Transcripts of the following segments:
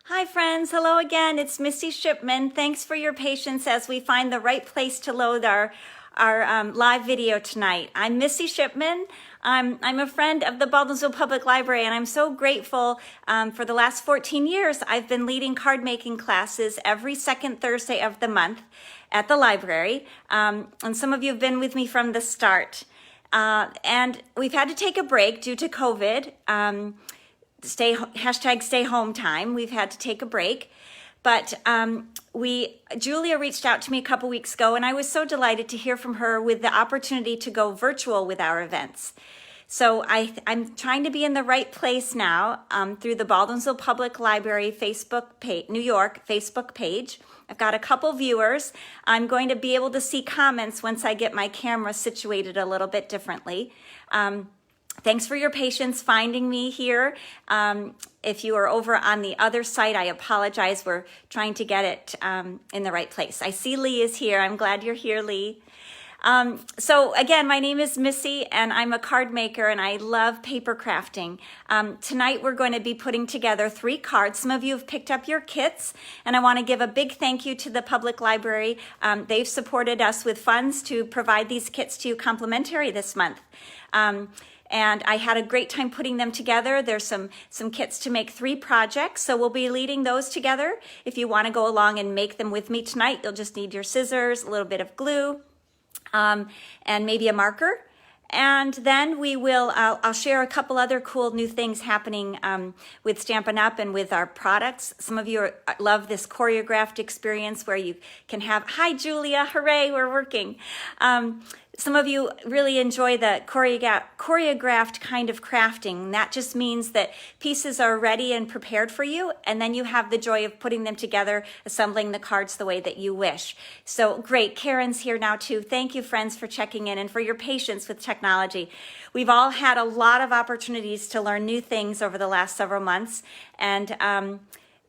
Hi friends, hello again. It's Missy Shipman. Thanks for your patience as we find the right place to load our live video tonight. I'm Missy Shipman. I'm a friend of the Baldwinsville Public Library, and I'm so grateful. For the last 14 years, I've been leading card making classes every second Thursday of the month at the library. And some of you have been with me from the start. And we've had to take a break due to COVID. Stay home time. We've had to take a break, but Julia reached out to me a couple weeks ago, and I was so delighted to hear from her with the opportunity to go virtual with our events. So I'm trying to be in the right place now through the Baldwinsville Public Library Facebook page, New York Facebook page. I've got a couple viewers. I'm going to be able to see comments once I get my camera situated a little bit differently. Thanks for your patience finding me here. If you are over on the other site, I apologize. We're trying to get it in the right place. I see Lee is here. I'm glad you're here, Lee. So again, my name is Missy, and I'm a card maker, and I love paper crafting. Tonight, we're going to be putting together 3 cards. Some of you have picked up your kits, and I want to give a big thank you to the public library. They've supported us with funds to provide these kits to you complimentary this month. And I had a great time putting them together. There's some kits to make 3 projects, so we'll be leading those together. If you want to go along and make them with me tonight, you'll just need your scissors, a little bit of glue, and maybe a marker. And then I'll share a couple other cool new things happening with Stampin' Up! And with our products. Some of you love this choreographed experience where you can have, hi Julia, hooray, we're working. Some of you really enjoy the choreographed kind of crafting. That just means that pieces are ready and prepared for you, and then you have the joy of putting them together, assembling the cards the way that you wish. So great, Karen's here now too. Thank you, friends, for checking in and for your patience with technology. We've all had a lot of opportunities to learn new things over the last several months, and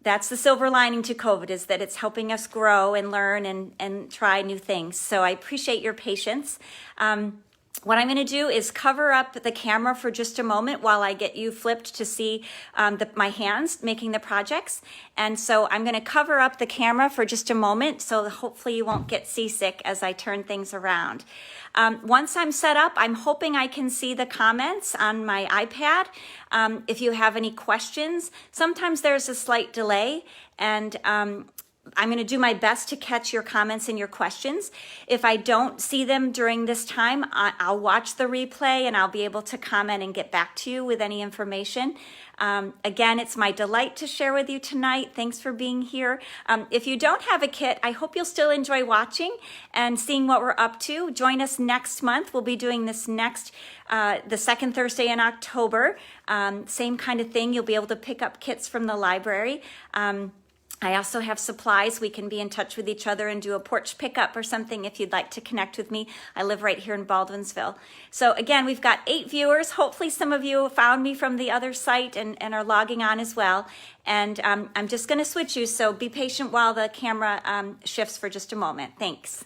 that's the silver lining to COVID, is that it's helping us grow and learn and try new things. So I appreciate your patience. What I'm going to do is cover up the camera for just a moment while I get you flipped to see my hands making the projects. And so I'm going to cover up the camera for just a moment, so hopefully you won't get seasick as I turn things around. Once I'm set up, I'm hoping I can see the comments on my iPad. If you have any questions, sometimes there's a slight delay, and I'm going to do my best to catch your comments and your questions. If I don't see them during this time, I'll watch the replay and I'll be able to comment and get back to you with any information. Again, it's my delight to share with you tonight. Thanks for being here. If you don't have a kit, I hope you'll still enjoy watching and seeing what we're up to. Join us next month. We'll be doing this next, the second Thursday in October. Same kind of thing. You'll be able to pick up kits from the library. I also have supplies. We can be in touch with each other and do a porch pickup or something if you'd like to connect with me. I live right here in Baldwinsville. So again, we've got 8 viewers. Hopefully some of you found me from the other site and are logging on as well. And I'm just going to switch you, so be patient while the camera shifts for just a moment. Thanks.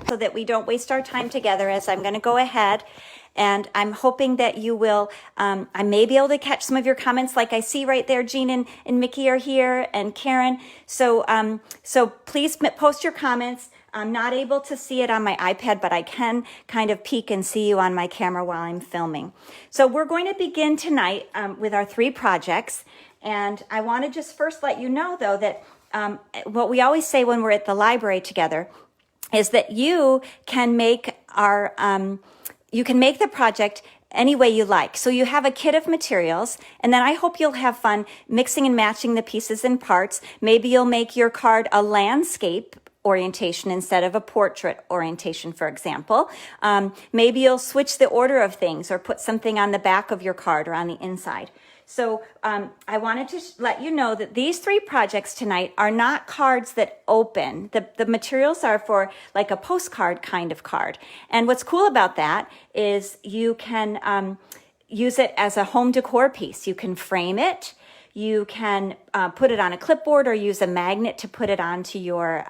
So that we don't waste our time together, as I'm going to go ahead. And I'm hoping that you will, I may be able to catch some of your comments, like I see right there. Jean and Mickey are here, and Karen. So please post your comments. I'm not able to see it on my iPad, but I can kind of peek and see you on my camera while I'm filming. So we're going to begin tonight with our 3 projects. And I want to just first let you know, though, that what we always say when we're at the library together is that you can make the project any way you like. So you have a kit of materials, and then I hope you'll have fun mixing and matching the pieces and parts. Maybe you'll make your card a landscape orientation instead of a portrait orientation, for example. Maybe you'll switch the order of things or put something on the back of your card or on the inside. So I wanted to let you know that these 3 projects tonight are not cards that open. The materials are for like a postcard kind of card. And what's cool about that is you can use it as a home decor piece. You can frame it. You can put it on a clipboard or use a magnet to put it onto your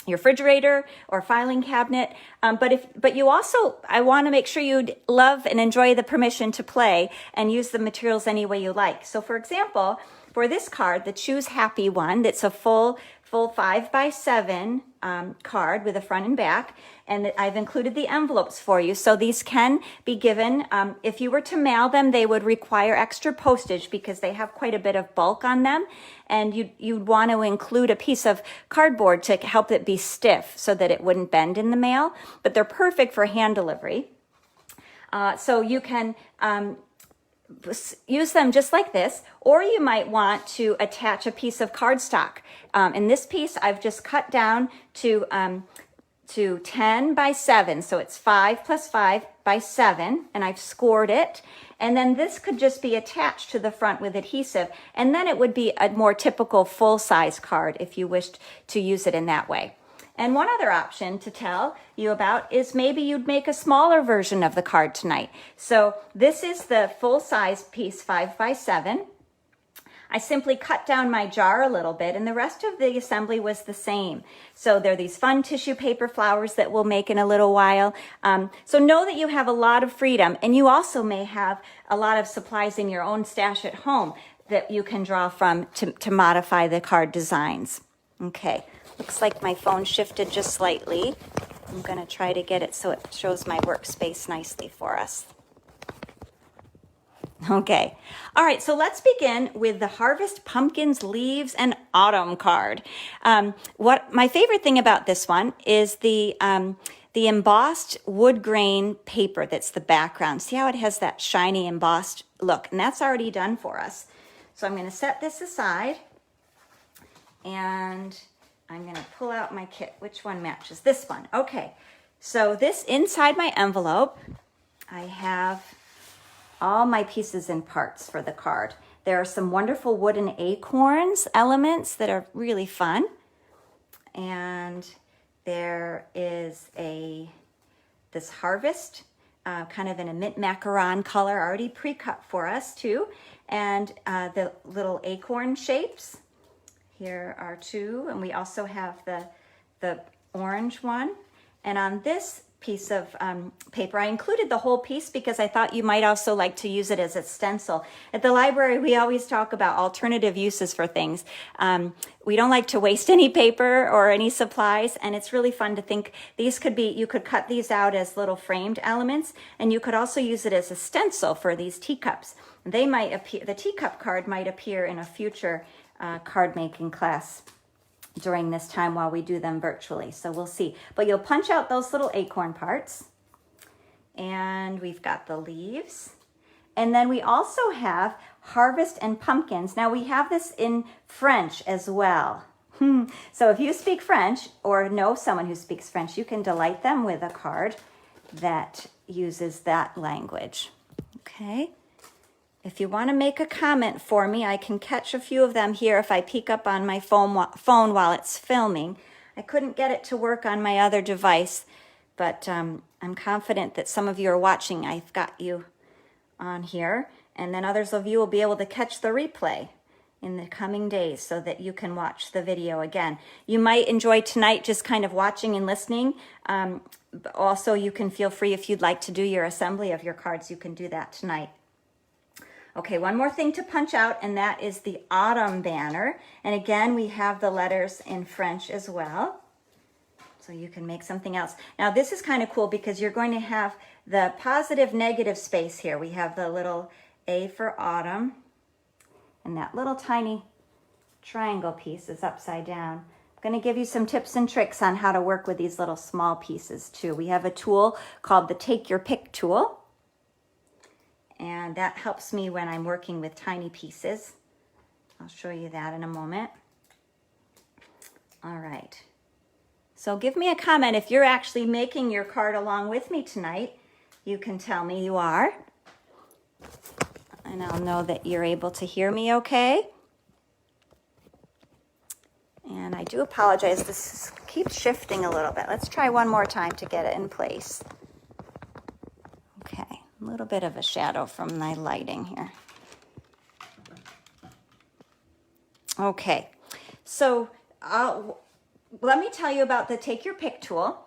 your refrigerator or filing cabinet. But you also, I want to make sure you love and enjoy the permission to play and use the materials any way you like. So for example, for this card, the Choose Happy one, that's a full 5x7 card with a front and back, and I've included the envelopes for you. So these can be given, if you were to mail them, they would require extra postage because they have quite a bit of bulk on them, and you'd want to include a piece of cardboard to help it be stiff so that it wouldn't bend in the mail, but they're perfect for hand delivery. So you can use them just like this, or you might want to attach a piece of cardstock. In this piece, I've just cut down to 10 by 7, so it's 5 plus 5 by 7, and I've scored it. And then this could just be attached to the front with adhesive, and then it would be a more typical full-size card if you wished to use it in that way. And one other option to tell you about is maybe you'd make a smaller version of the card tonight. So this is the full-size piece, 5 by 7. I simply cut down my jar a little bit, and the rest of the assembly was the same. So there are these fun tissue paper flowers that we'll make in a little while. So know that you have a lot of freedom, and you also may have a lot of supplies in your own stash at home that you can draw from to modify the card designs. Okay. Looks like my phone shifted just slightly. I'm going to try to get it so it shows my workspace nicely for us. Okay. All right, so let's begin with the Harvest Pumpkins, Leaves, and Autumn card. What my favorite thing about this one is the embossed wood grain paper that's the background. See how it has that shiny embossed look? And that's already done for us. So I'm going to set this aside, and I'm going to pull out my kit. Which one matches? This one. Okay. So this inside my envelope, I have all my pieces and parts for the card. There are some wonderful wooden acorns elements that are really fun. And there is this harvest, kind of in a mint macaron color, already pre-cut for us too. And the little acorn shapes. Here are two, and we also have the orange one. And on this piece of paper, I included the whole piece because I thought you might also like to use it as a stencil. At the library, we always talk about alternative uses for things. We don't like to waste any paper or any supplies, and it's really fun to think these could be, you could cut these out as little framed elements, and you could also use it as a stencil for these teacups. They might appear, the teacup card might appear in a future card making class during this time while we do them virtually. So we'll see. But you'll punch out those little acorn parts. And we've got the leaves. And then we also have harvest and pumpkins. Now we have this in French as well. So if you speak French or know someone who speaks French, you can delight them with a card that uses that language. Okay. If you want to make a comment for me, I can catch a few of them here if I peek up on my phone while it's filming. I couldn't get it to work on my other device, but I'm confident that some of you are watching. I've got you on here, and then others of you will be able to catch the replay in the coming days so that you can watch the video again. You might enjoy tonight just kind of watching and listening. But also, you can feel free if you'd like to do your assembly of your cards, you can do that tonight. Okay, one more thing to punch out, and that is the autumn banner. And again, we have the letters in French as well. So you can make something else. Now, this is kind of cool because you're going to have the positive, negative space here. We have the little A for autumn, and that little tiny triangle piece is upside down. I'm going to give you some tips and tricks on how to work with these little small pieces too. We have a tool called the Take Your Pick tool. And that helps me when I'm working with tiny pieces. I'll show you that in a moment. All right. So give me a comment if you're actually making your card along with me tonight. You can tell me you are. And I'll know that you're able to hear me okay. And I do apologize. This keeps shifting a little bit. Let's try one more time to get it in place. Okay. A little bit of a shadow from my lighting here. Okay, so let me tell you about the Take Your Pick tool.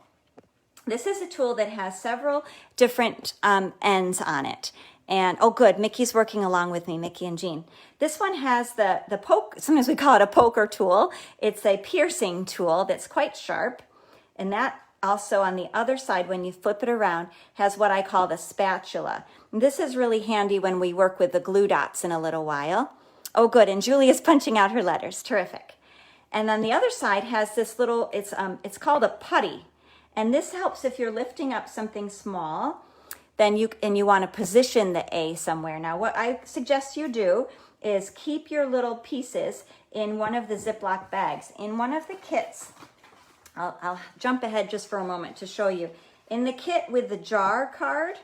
This is a tool that has several different ends on it. And, oh good, Mickey's working along with me, Mickey and Jean. This one has the poke, sometimes we call it a poker tool. It's a piercing tool that's quite sharp. And that also on the other side, when you flip it around, has what I call the spatula. And this is really handy when we work with the glue dots in a little while. Oh good, and Julia's punching out her letters, terrific. And then the other side has this little, it's called a putty. And this helps if you're lifting up something small, then you want to position the A somewhere. Now, what I suggest you do is keep your little pieces in one of the Ziploc bags. In one of the kits, I'll jump ahead just for a moment to show you. In the kit with the jar card,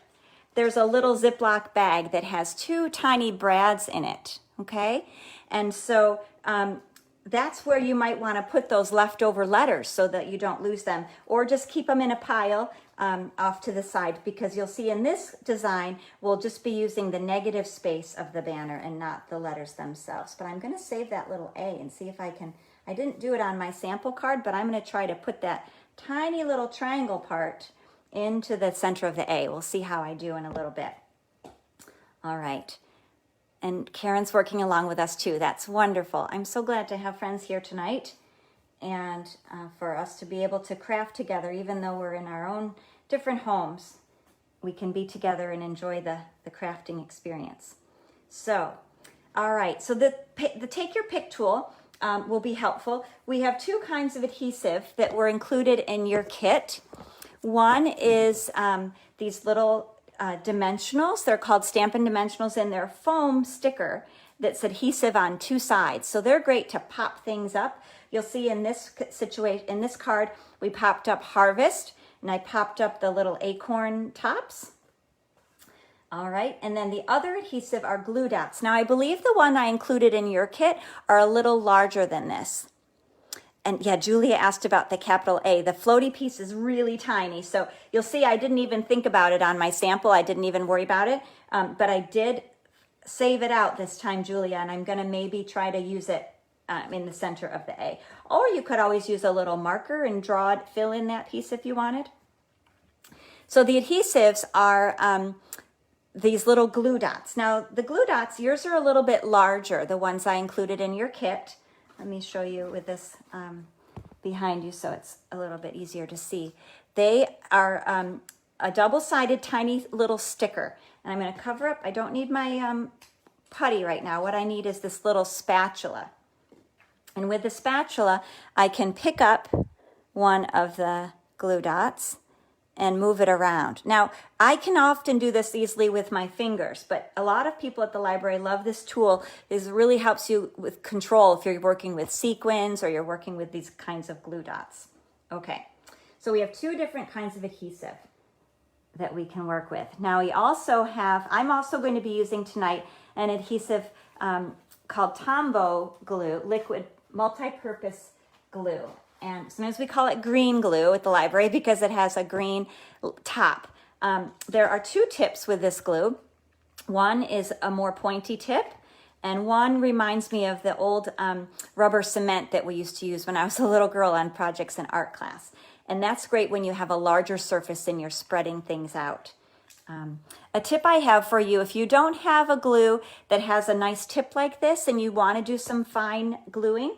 there's a little Ziploc bag that has 2 tiny brads in it, okay? And so that's where you might want to put those leftover letters so that you don't lose them, or just keep them in a pile off to the side, because you'll see in this design, we'll just be using the negative space of the banner and not the letters themselves. But I'm going to save that little A and see if I can, I didn't do it on my sample card, but I'm going to try to put that tiny little triangle part into the center of the A. We'll see how I do in a little bit. All right. And Karen's working along with us too. That's wonderful. I'm so glad to have friends here tonight and for us to be able to craft together, even though we're in our own different homes. We can be together and enjoy the crafting experience. So, all right. So the Take Your Pick tool will be helpful. We have 2 kinds of adhesive that were included in your kit. One is these little dimensionals. They're called Stampin Dimensionals, and they're foam sticker that's adhesive on 2 sides. So they're great to pop things up. You'll see in this situation, in this card, we popped up Harvest, and I popped up the little acorn tops. All right, and then the other adhesive are glue dots. Now I believe the one I included in your kit are a little larger than this. And yeah, Julia asked about the capital A. The floaty piece is really tiny. So you'll see I didn't even think about it on my sample. I didn't even worry about it. But I did save it out this time, Julia, and I'm going to maybe try to use it in the center of the A. Or you could always use a little marker and fill in that piece if you wanted. So the adhesives are these little glue dots. Now the glue dots, yours are a little bit larger, the ones I included in your kit. Let me show you with this behind you so it's a little bit easier to see. They are a double-sided tiny little sticker. And I'm going to cover up, I don't need my putty right now. What I need is this little spatula. And with the spatula, I can pick up one of the glue dots and move it around. Now, I can often do this easily with my fingers, but a lot of people at the library love this tool. This really helps you with control if you're working with sequins or you're working with these kinds of glue dots. Okay, so we have 2 different kinds of adhesive that we can work with. Now we also have, I'm also going to be using tonight an adhesive called Tombow glue, liquid multi-purpose glue. And sometimes we call it green glue at the library because it has a green top. There are 2 tips with this glue. One is a more pointy tip, and one reminds me of the old rubber cement that we used to use when I was a little girl on projects in art class. And that's great when you have a larger surface and you're spreading things out. A tip I have for you, if you don't have a glue that has a nice tip like this and you want to do some fine gluing,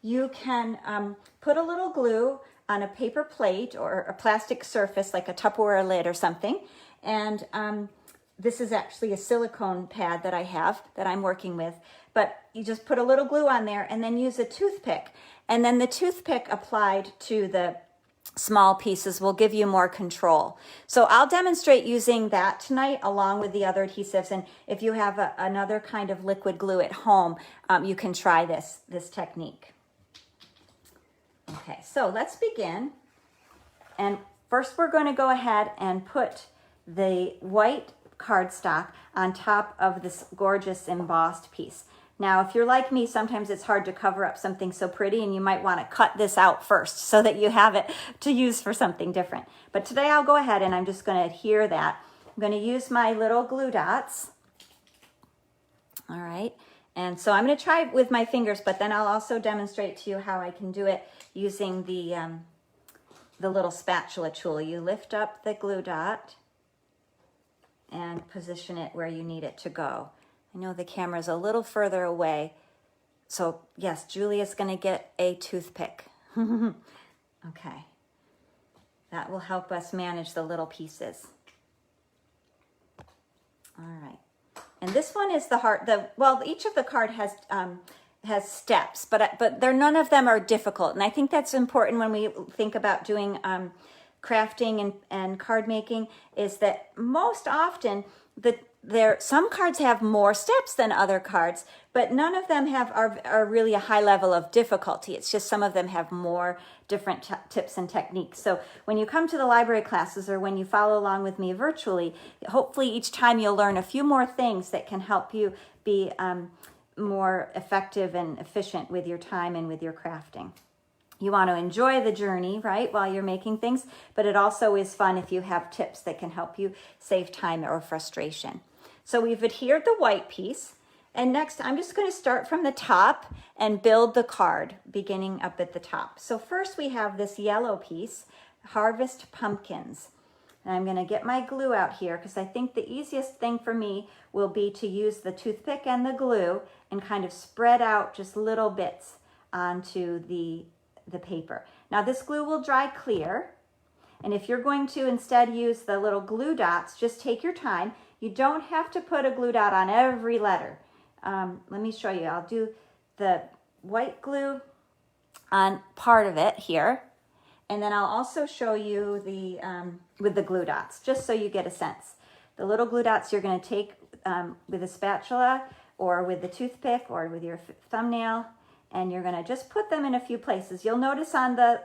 you can put a little glue on a paper plate or a plastic surface like a Tupperware lid or something. And this is actually a silicone pad that I have that I'm working with. But you just put a little glue on there and then use a toothpick. And then the toothpick applied to the small pieces will give you more control. So I'll demonstrate using that tonight along with the other adhesives. And if you have another kind of liquid glue at home, you can try this technique. Okay, so let's begin. And first we're going to go ahead and put the white cardstock on top of this gorgeous embossed piece. Now, if you're like me, sometimes it's hard to cover up something so pretty and you might want to cut this out first so that you have it to use for something different. But today I'll go ahead and I'm just going to adhere that. I'm going to use my little glue dots. All right. And so I'm going to try with my fingers, but then I'll also demonstrate to you how I can do it using the little spatula tool. You lift up the glue dot and position it where you need it to go. I know the camera's a little further away. So yes, Julia's going to get a toothpick. Okay. That will help us manage the little pieces. All right. And this one is the hard, well, each of the card has steps, but none of them are difficult. And I think that's important when we think about doing crafting and card making, is that most often some cards have more steps than other cards, but none of them are really a high level of difficulty. It's just some of them have more different tips and techniques. So when you come to the library classes or when you follow along with me virtually, hopefully each time you'll learn a few more things that can help you be more effective and efficient with your time and with your crafting. You want to enjoy the journey, right, while you're making things, but it also is fun if you have tips that can help you save time or frustration. So we've adhered the white piece, and next I'm just going to start from the top and build the card, beginning up at the top. So first we have this yellow piece, Harvest Pumpkins. And I'm going to get my glue out here because I think the easiest thing for me will be to use the toothpick and the glue and kind of spread out just little bits onto the paper. Now this glue will dry clear, and if you're going to instead use the little glue dots, just take your time. You don't have to put a glue dot on every letter. Let me show you. I'll do the white glue on part of it here, and then I'll also show you with the glue dots, just so you get a sense. The little glue dots you're going to take with a spatula or with the toothpick or with your thumbnail, and you're going to just put them in a few places. You'll notice on the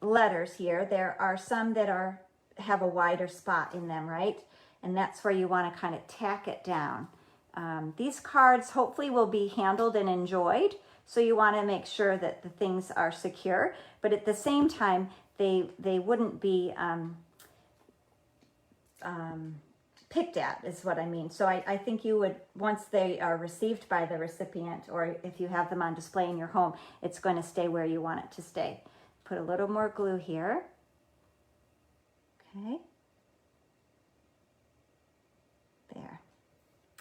letters here, there are some that have a wider spot in them, right? And that's where you want to kind of tack it down. These cards hopefully will be handled and enjoyed, so you want to make sure that the things are secure, but at the same time, they wouldn't be picked at, is what I mean. So I think you would, once they are received by the recipient, or if you have them on display in your home, it's going to stay where you want it to stay. Put a little more glue here. Okay. There.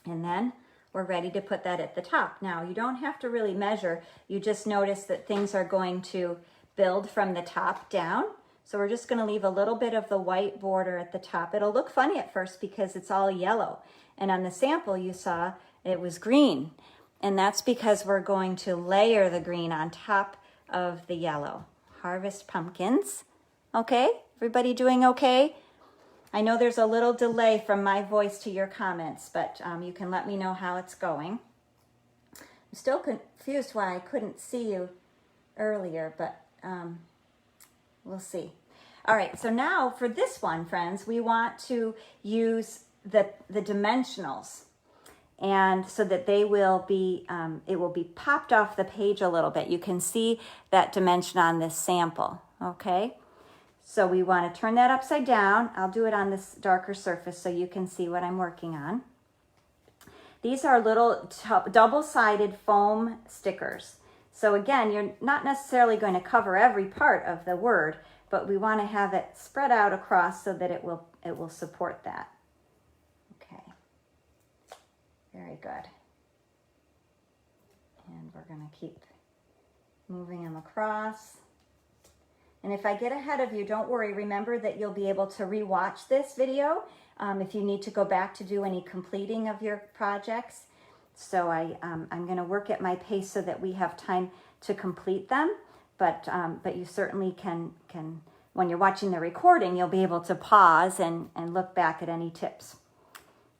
And then we're ready to put that at the top. Now, you don't have to really measure. You just notice that things are going to build from the top down. So we're just going to leave a little bit of the white border at the top. It'll look funny at first because it's all yellow. And on the sample you saw, it was green. And that's because we're going to layer the green on top of the yellow. Harvest Pumpkins. Okay, everybody doing okay? I know there's a little delay from my voice to your comments, but you can let me know how it's going. I'm still confused why I couldn't see you earlier, but we'll see. All right, so now for this one, friends, we want to use the dimensionals, and so that they will be, it will be popped off the page a little bit. You can see that dimension on this sample, okay? So we want to turn that upside down. I'll do it on this darker surface so you can see what I'm working on. These are little double-sided foam stickers. So again, you're not necessarily going to cover every part of the word, but we want to have it spread out across so that it will support that. Okay, very good. And we're going to keep moving them across. And if I get ahead of you, don't worry. Remember that you'll be able to rewatch this video if you need to go back to do any completing of your projects. So I'm going to work at my pace so that we have time to complete them. But you certainly can, when you're watching the recording, you'll be able to pause and look back at any tips.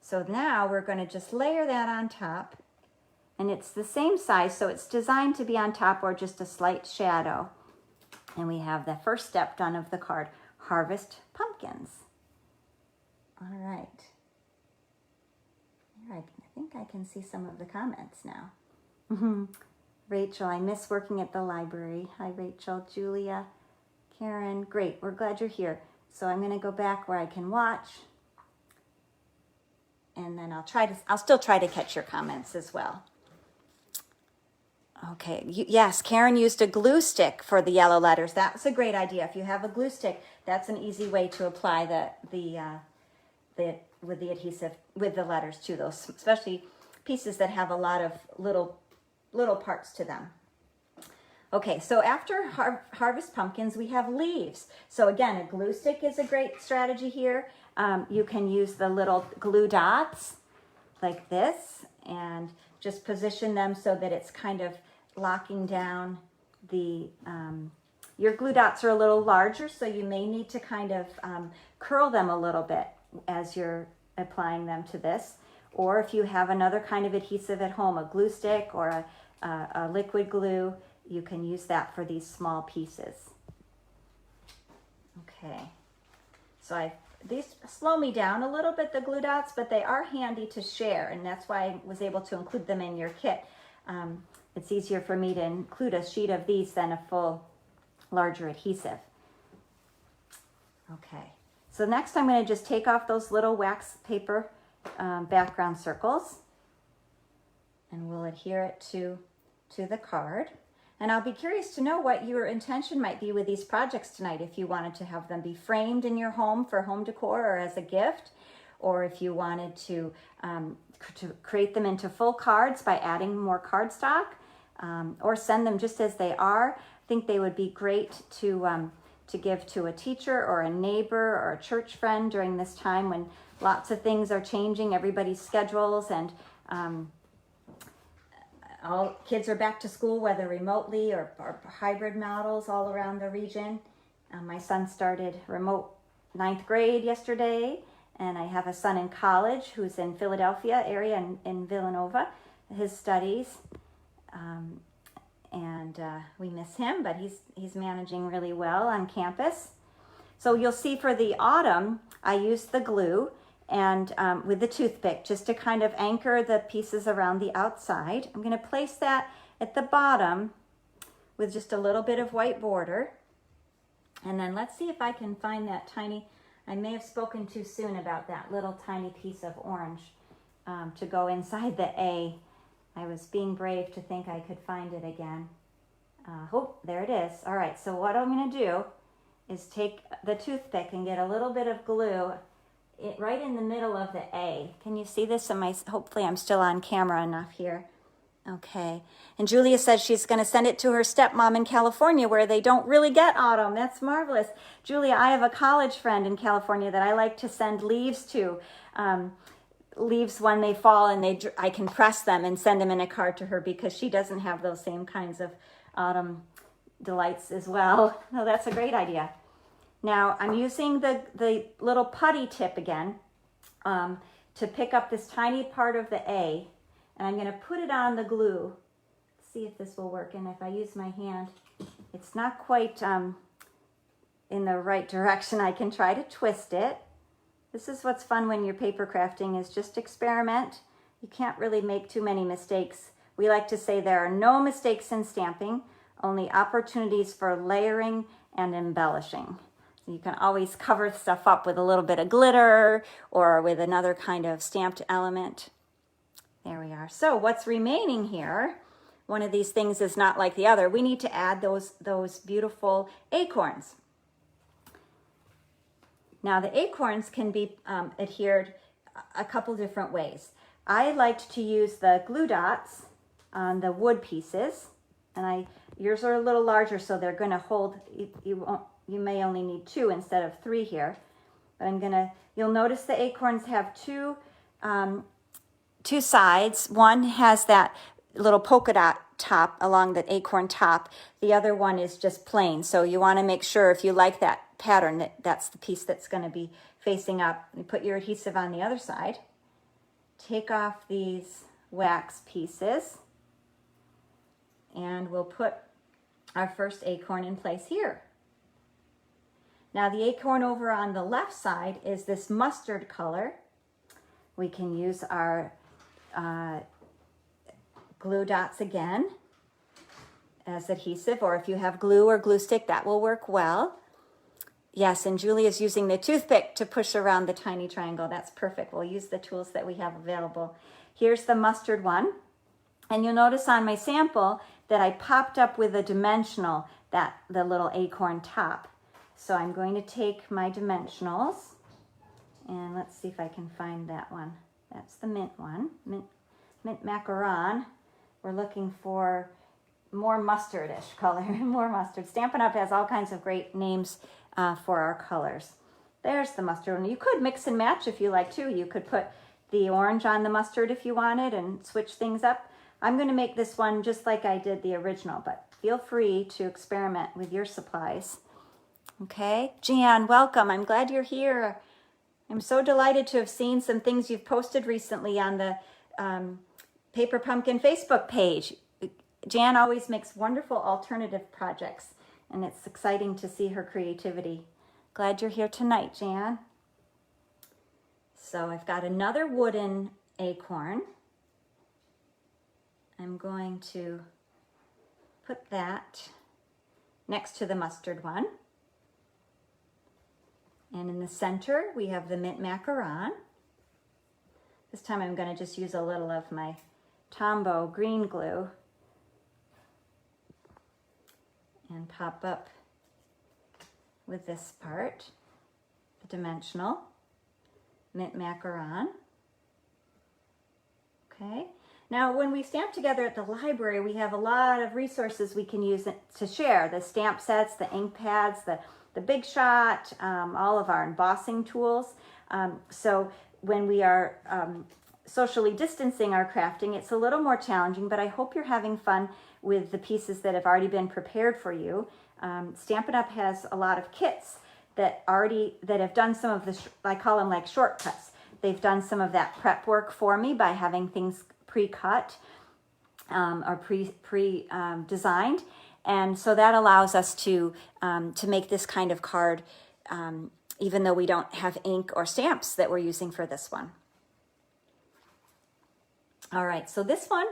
So now we're going to just layer that on top. And it's the same size, so it's designed to be on top or just a slight shadow. And we have the first step done of the card, Harvest Pumpkins. All right. I think I can see some of the comments now. Rachel, I miss working at the library. Hi, Rachel. Julia, Karen, great. We're glad you're here. So I'm going to go back where I can watch. And then I'll still try to catch your comments as well. Okay, yes, Karen used a glue stick for the yellow letters. That's a great idea. If you have a glue stick, that's an easy way to apply with the adhesive with the letters to those, especially pieces that have a lot of little parts to them. Okay, so after harvest pumpkins, we have leaves. So again, a glue stick is a great strategy here. You can use the little glue dots like this and just position them so that it's kind of locking down the, your glue dots are a little larger, so you may need to kind of curl them a little bit as you're applying them to this. Or if you have another kind of adhesive at home, a glue stick or a liquid glue, you can use that for these small pieces. Okay, so these slow me down a little bit, the glue dots, but they are handy to share, and that's why I was able to include them in your kit. It's easier for me to include a sheet of these than a full, larger adhesive. Okay, so next I'm going to just take off those little wax paper background circles, and we'll adhere it to the card. And I'll be curious to know what your intention might be with these projects tonight, if you wanted to have them be framed in your home for home decor or as a gift, or if you wanted to create them into full cards by adding more cardstock, or send them just as they are. I think they would be great to give to a teacher or a neighbor or a church friend during this time when lots of things are changing, everybody's schedules, and all kids are back to school, whether remotely or hybrid models all around the region. My son started remote 9th grade yesterday, and I have a son in college who's in Philadelphia area in Villanova, his studies. We miss him, but he's managing really well on campus. So you'll see for the autumn, I used the glue and with the toothpick just to kind of anchor the pieces around the outside. I'm going to place that at the bottom with just a little bit of white border. And then let's see if I can find that tiny, I may have spoken too soon about that little tiny piece of orange to go inside the A. I was being brave to think I could find it again. Oh, there it is. All right, so what I'm going to do is take the toothpick and get a little bit of glue right in the middle of the A. Can you see this? Hopefully I'm still on camera enough here. Okay. And Julia says she's going to send it to her stepmom in California where they don't really get autumn. That's marvelous. Julia, I have a college friend in California that I like to send leaves to. Leaves when they fall, and I can press them and send them in a card to her because she doesn't have those same kinds of autumn delights as well. Oh, that's a great idea. Now I'm using the little putty tip again to pick up this tiny part of the A, and I'm going to put it on the glue. See if this will work. And if I use my hand, it's not quite in the right direction. I can try to twist it. This is what's fun when you're paper crafting, is just experiment. You can't really make too many mistakes. We like to say there are no mistakes in stamping, only opportunities for layering and embellishing. You can always cover stuff up with a little bit of glitter or with another kind of stamped element. There we are. So what's remaining here, one of these things is not like the other. We need to add those beautiful acorns. Now the acorns can be adhered a couple different ways. I liked to use the glue dots on the wood pieces, and yours are a little larger, so they're going to hold. You may only need 2 instead of 3 here. But you'll notice the acorns have two sides. One has that little polka dot top along the acorn top. The other one is just plain. So you want to make sure, if you like that pattern, that's the piece that's going to be facing up. You put your adhesive on the other side. Take off these wax pieces, and we'll put our first acorn in place here. Now the acorn over on the left side is this mustard color. We can use our glue dots again as adhesive, or if you have glue or glue stick, that will work well. Yes, and Julia's using the toothpick to push around the tiny triangle. That's perfect. We'll use the tools that we have available. Here's the mustard one. And you'll notice on my sample that I popped up with a dimensional, the little acorn top. So I'm going to take my dimensionals, and let's see if I can find that one. That's the mint one, mint macaron. We're looking for more mustardish color, more mustard. Stampin' Up! Has all kinds of great names for our colors. There's the mustard one. You could mix and match if you like too. You could put the orange on the mustard if you wanted and switch things up. I'm going to make this one just like I did the original, but feel free to experiment with your supplies. Okay, Jan, welcome. I'm glad you're here. I'm so delighted to have seen some things you've posted recently on the Paper Pumpkin Facebook page. Jan always makes wonderful alternative projects, and it's exciting to see her creativity. Glad you're here tonight, Jan. So I've got another wooden acorn. I'm going to put that next to the mustard one. And in the center, we have the mint macaron. This time I'm going to just use a little of my Tombow green glue and pop up with this part, the dimensional mint macaron. Okay. Now, when we stamp together at the library, we have a lot of resources we can use to share. The stamp sets, the ink pads, the Big Shot, all of our embossing tools. So when we are socially distancing our crafting, it's a little more challenging, but I hope you're having fun with the pieces that have already been prepared for you. Stampin' Up! Has a lot of kits that have done some of the, I call them like shortcuts. They've done some of that prep work for me by having things pre-cut or pre-designed. And so that allows us to make this kind of card, even though we don't have ink or stamps that we're using for this one. All right, so this one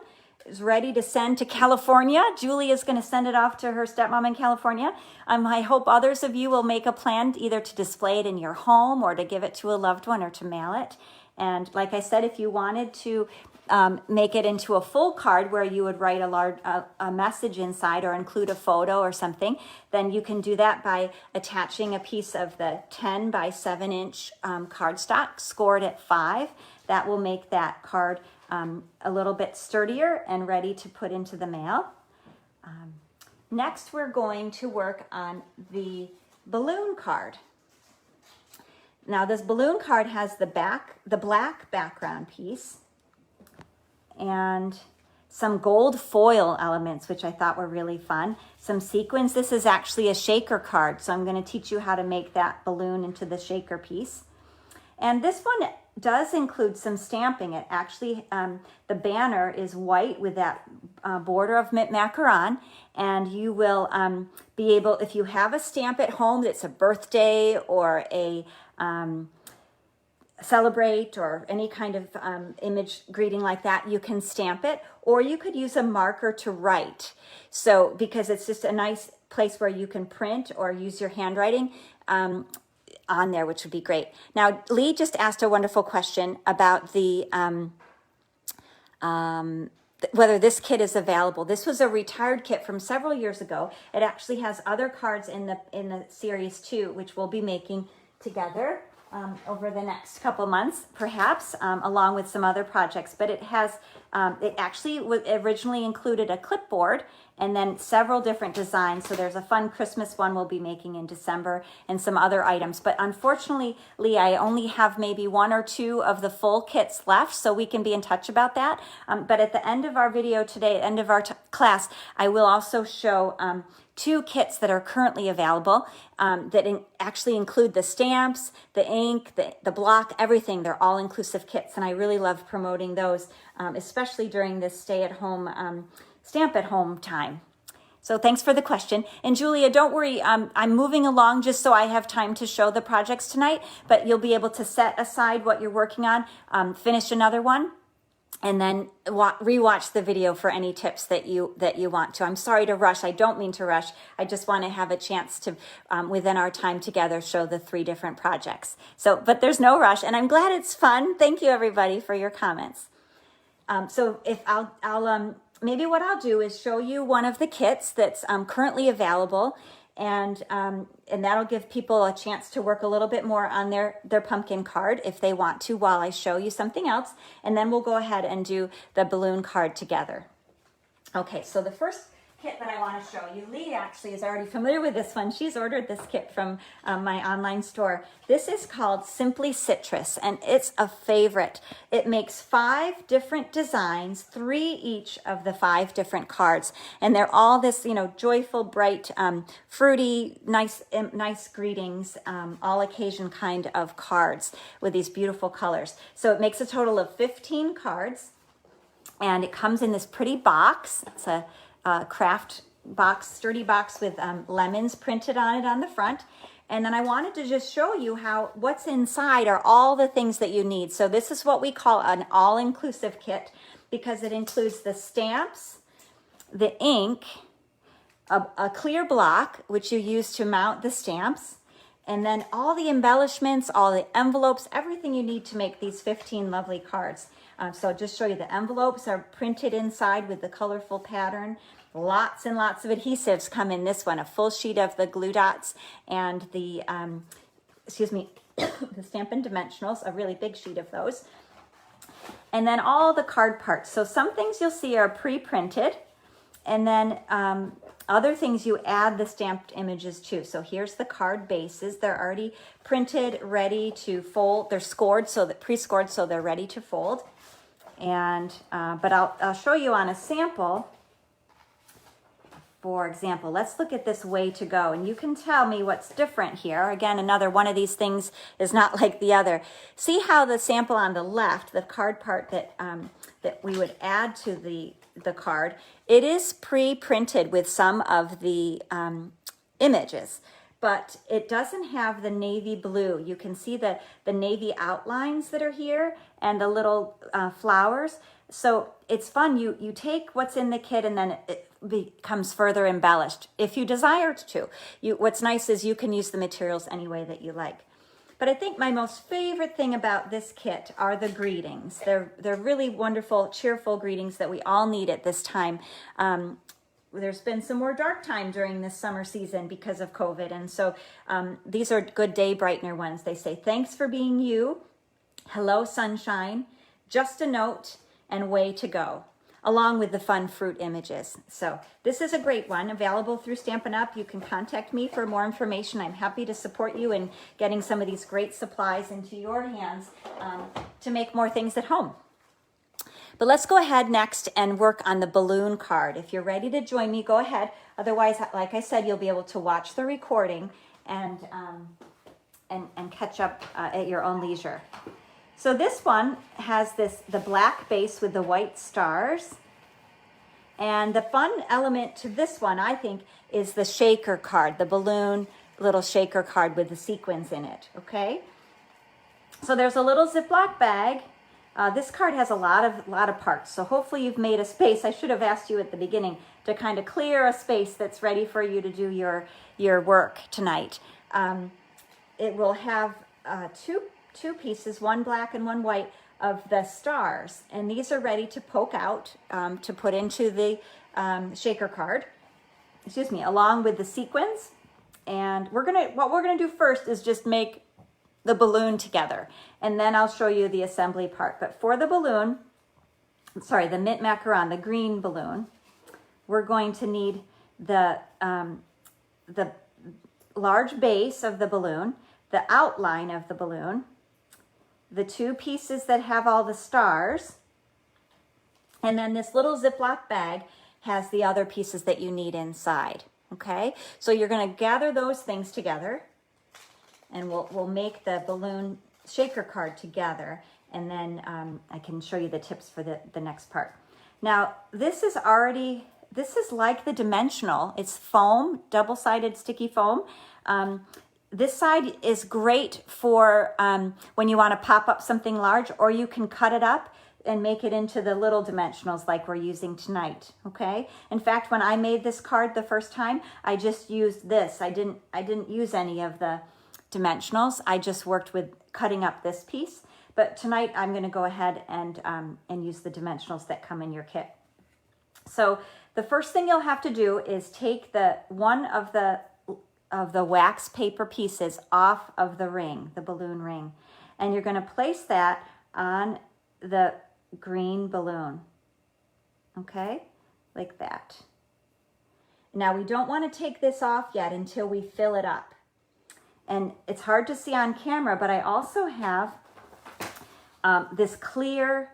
is ready to send to California. Julie is going to send it off to her stepmom in California. I hope others of you will make a plan either to display it in your home or to give it to a loved one or to mail it. And like I said, if you wanted to make it into a full card where you would write a message inside or include a photo or something, then you can do that by attaching a piece of the 10 by 7 inch cardstock scored at 5. That will make that card a little bit sturdier and ready to put into the mail. Next, we're going to work on the balloon card. Now, this balloon card has the black background piece and some gold foil elements, which I thought were really fun. Some sequins. This is actually a shaker card, so I'm going to teach you how to make that balloon into the shaker piece. And this one does include some stamping. It actually, the banner is white with that border of mint macaron, and you will be able, if you have a stamp at home that's a birthday or a celebrate or any kind of image greeting like that, you can stamp it, or you could use a marker to write. So because it's just a nice place where you can print or use your handwriting on there, which would be great. Now, Lee just asked a wonderful question about the whether this kit is available. This was a retired kit from several years ago. It actually has other cards in the series too, which we'll be making together over the next couple months, perhaps, along with some other projects. But it has, it actually originally included a clipboard and then several different designs. So there's a fun Christmas one we'll be making in December and some other items. But unfortunately, Lee, I only have maybe 1 or 2 of the full kits left, so we can be in touch about that. But at the end of our video today, end of our class, I will also show 2 kits that are currently available that actually include the stamps, the ink, the block, everything. They're all inclusive kits, and I really love promoting those, especially during this stay-at-home, stamp-at-home time. So thanks for the question. And Julia, don't worry, I'm moving along just so I have time to show the projects tonight, but you'll be able to set aside what you're working on, finish another one, and then rewatch the video for any tips that you want to. I'm sorry to rush. I don't mean to rush. I just want to have a chance to, within our time together, show the 3 different projects. So, but there's no rush, and I'm glad it's fun. Thank you, everybody, for your comments. So if I'll maybe what I'll do is show you one of the kits that's currently available, and that'll give people a chance to work a little bit more on their pumpkin card if they want to, while I show you something else, and then we'll go ahead and do the balloon card together. Okay, so the first kit that I want to show you, Lee actually is already familiar with this one. She's ordered this kit from my online store. This is called Simply Citrus, and it's a favorite. It makes 5 different designs, 3 each of the 5 different cards, and they're all this, joyful, bright, fruity, nice greetings, all occasion kind of cards with these beautiful colors. So it makes a total of 15 cards, and it comes in this pretty box. It's a craft box, sturdy box with lemons printed on it on the front. And then I wanted to just show you how what's inside are all the things that you need. So this is what we call an all-inclusive kit, because it includes the stamps, the ink, a clear block, which you use to mount the stamps, and then all the embellishments, all the envelopes, everything you need to make these 15 lovely cards. So just show you, the envelopes are printed inside with the colorful pattern. Lots and lots of adhesives come in this one, a full sheet of the glue dots and the, the Stampin Dimensionals, a really big sheet of those. And then all the card parts. So some things you'll see are pre-printed, and then other things you add the stamped images to. So here's the card bases. They're already printed, ready to fold. They're scored, so that pre-scored, so they're ready to fold. And but I'll show you on a sample. For example, let's look at this Way to Go, and you can tell me what's different here. Again, another one of these things is not like the other. See how the sample on the left, the card part that that we would add to the card, it is pre-printed with some of the images, but it doesn't have the navy blue. You can see the navy outlines that are here and the little flowers. So it's fun. You take what's in the kit, and then it becomes further embellished if you desire to. What's nice is you can use the materials any way that you like. But I think my most favorite thing about this kit are the greetings. They're really wonderful, cheerful greetings that we all need at this time. There's been some more dark time during this summer season because of COVID, and so these are good day brightener ones. They say, "Thanks for being you," "Hello sunshine," "Just a note," and "Way to Go," along with the fun fruit images. So this is a great one, available through Stampin' Up. You can contact me for more information. I'm happy to support you in getting some of these great supplies into your hands to make more things at home. But let's go ahead next and work on the balloon card. If you're ready to join me, go ahead. Otherwise, like I said, you'll be able to watch the recording and catch up at your own leisure. So this one has the black base with the white stars. And the fun element to this one, I think, is the shaker card, the balloon little shaker card with the sequins in it, okay? So there's a little Ziploc bag. This card has a lot of parts, so hopefully you've made a space. I should have asked you at the beginning to kind of clear a space that's ready for you to do your work tonight. It will have two pieces, one black and one white, of the stars, and these are ready to poke out to put into the shaker card. Excuse me, along with the sequins. And what we're gonna do first is just make the balloon together, and then I'll show you the assembly part. But for the balloon, sorry, the mint macaron, the green balloon, we're going to need the large base of the balloon, the outline of the balloon, the 2 pieces that have all the stars, and then this little Ziploc bag has the other pieces that you need inside, okay? So you're gonna gather those things together, and we'll make the balloon shaker card together, and then I can show you the tips for the next part. Now, this is like the dimensional. It's foam, double-sided sticky foam. This side is great for when you want to pop up something large, or you can cut it up. and make it into the little dimensionals like we're using tonight, okay? In fact, when I made this card the first time, I just used this. I didn't use any of the dimensionals. I just worked with cutting up this piece. But tonight I'm going to go ahead and use the dimensionals that come in your kit. So the first thing you'll have to do is take one of the wax paper pieces off of the ring, the balloon ring, and you're going to place that on the green balloon, okay, like that. Now we don't want to take this off yet until we fill it up. And it's hard to see on camera, but I also have this clear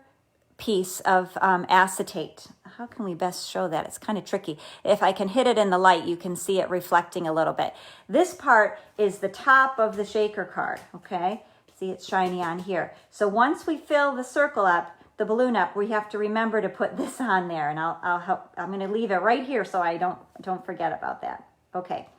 piece of acetate. How can we best show that? It's kind of tricky. If I can hit it in the light, you can see it reflecting a little bit. This part is the top of the shaker card, okay? See, it's shiny on here. So once we fill the circle up, the balloon up, we have to remember to put this on there, and I'll help. I'm going to leave it right here so I don't forget about that. Okay.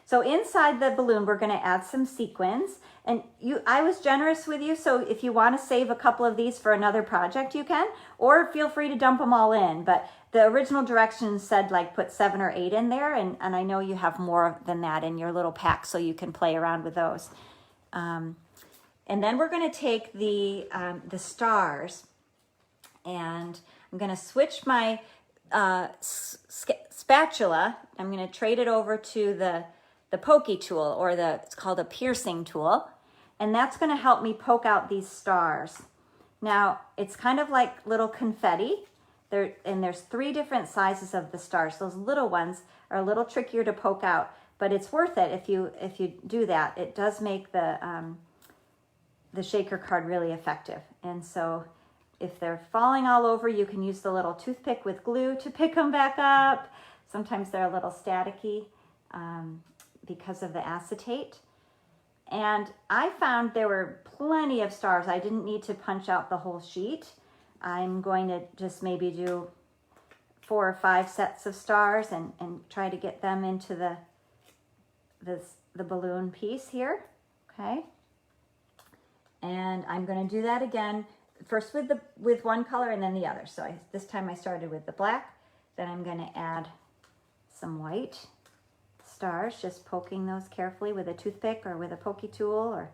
So inside the balloon, we're going to add some sequins. And I was generous with you, so if you want to save a couple of these for another project, you can. Or feel free to dump them all in. But the original directions said like put 7 or 8 in there. And I know you have more than that in your little pack, so you can play around with those. And then we're going to take the stars. And I'm going to switch my spatula. I'm going to trade it over to the pokey tool, or it's called a piercing tool, and that's going to help me poke out these stars. Now it's kind of like little confetti and there's 3 different sizes of the stars. Those little ones are a little trickier to poke out, but it's worth it if you do that. It does make the shaker card really effective. And so if they're falling all over, you can use the little toothpick with glue to pick them back up. Sometimes they're a little staticky because of the acetate. And I found there were plenty of stars. I didn't need to punch out the whole sheet. I'm going to just maybe do 4 or 5 sets of stars and try to get them into the balloon piece here, okay? And I'm going to do that again, first with one color and then the other. So this time I started with the black, then I'm going to add some white stars, just poking those carefully with a toothpick or with a pokey tool, or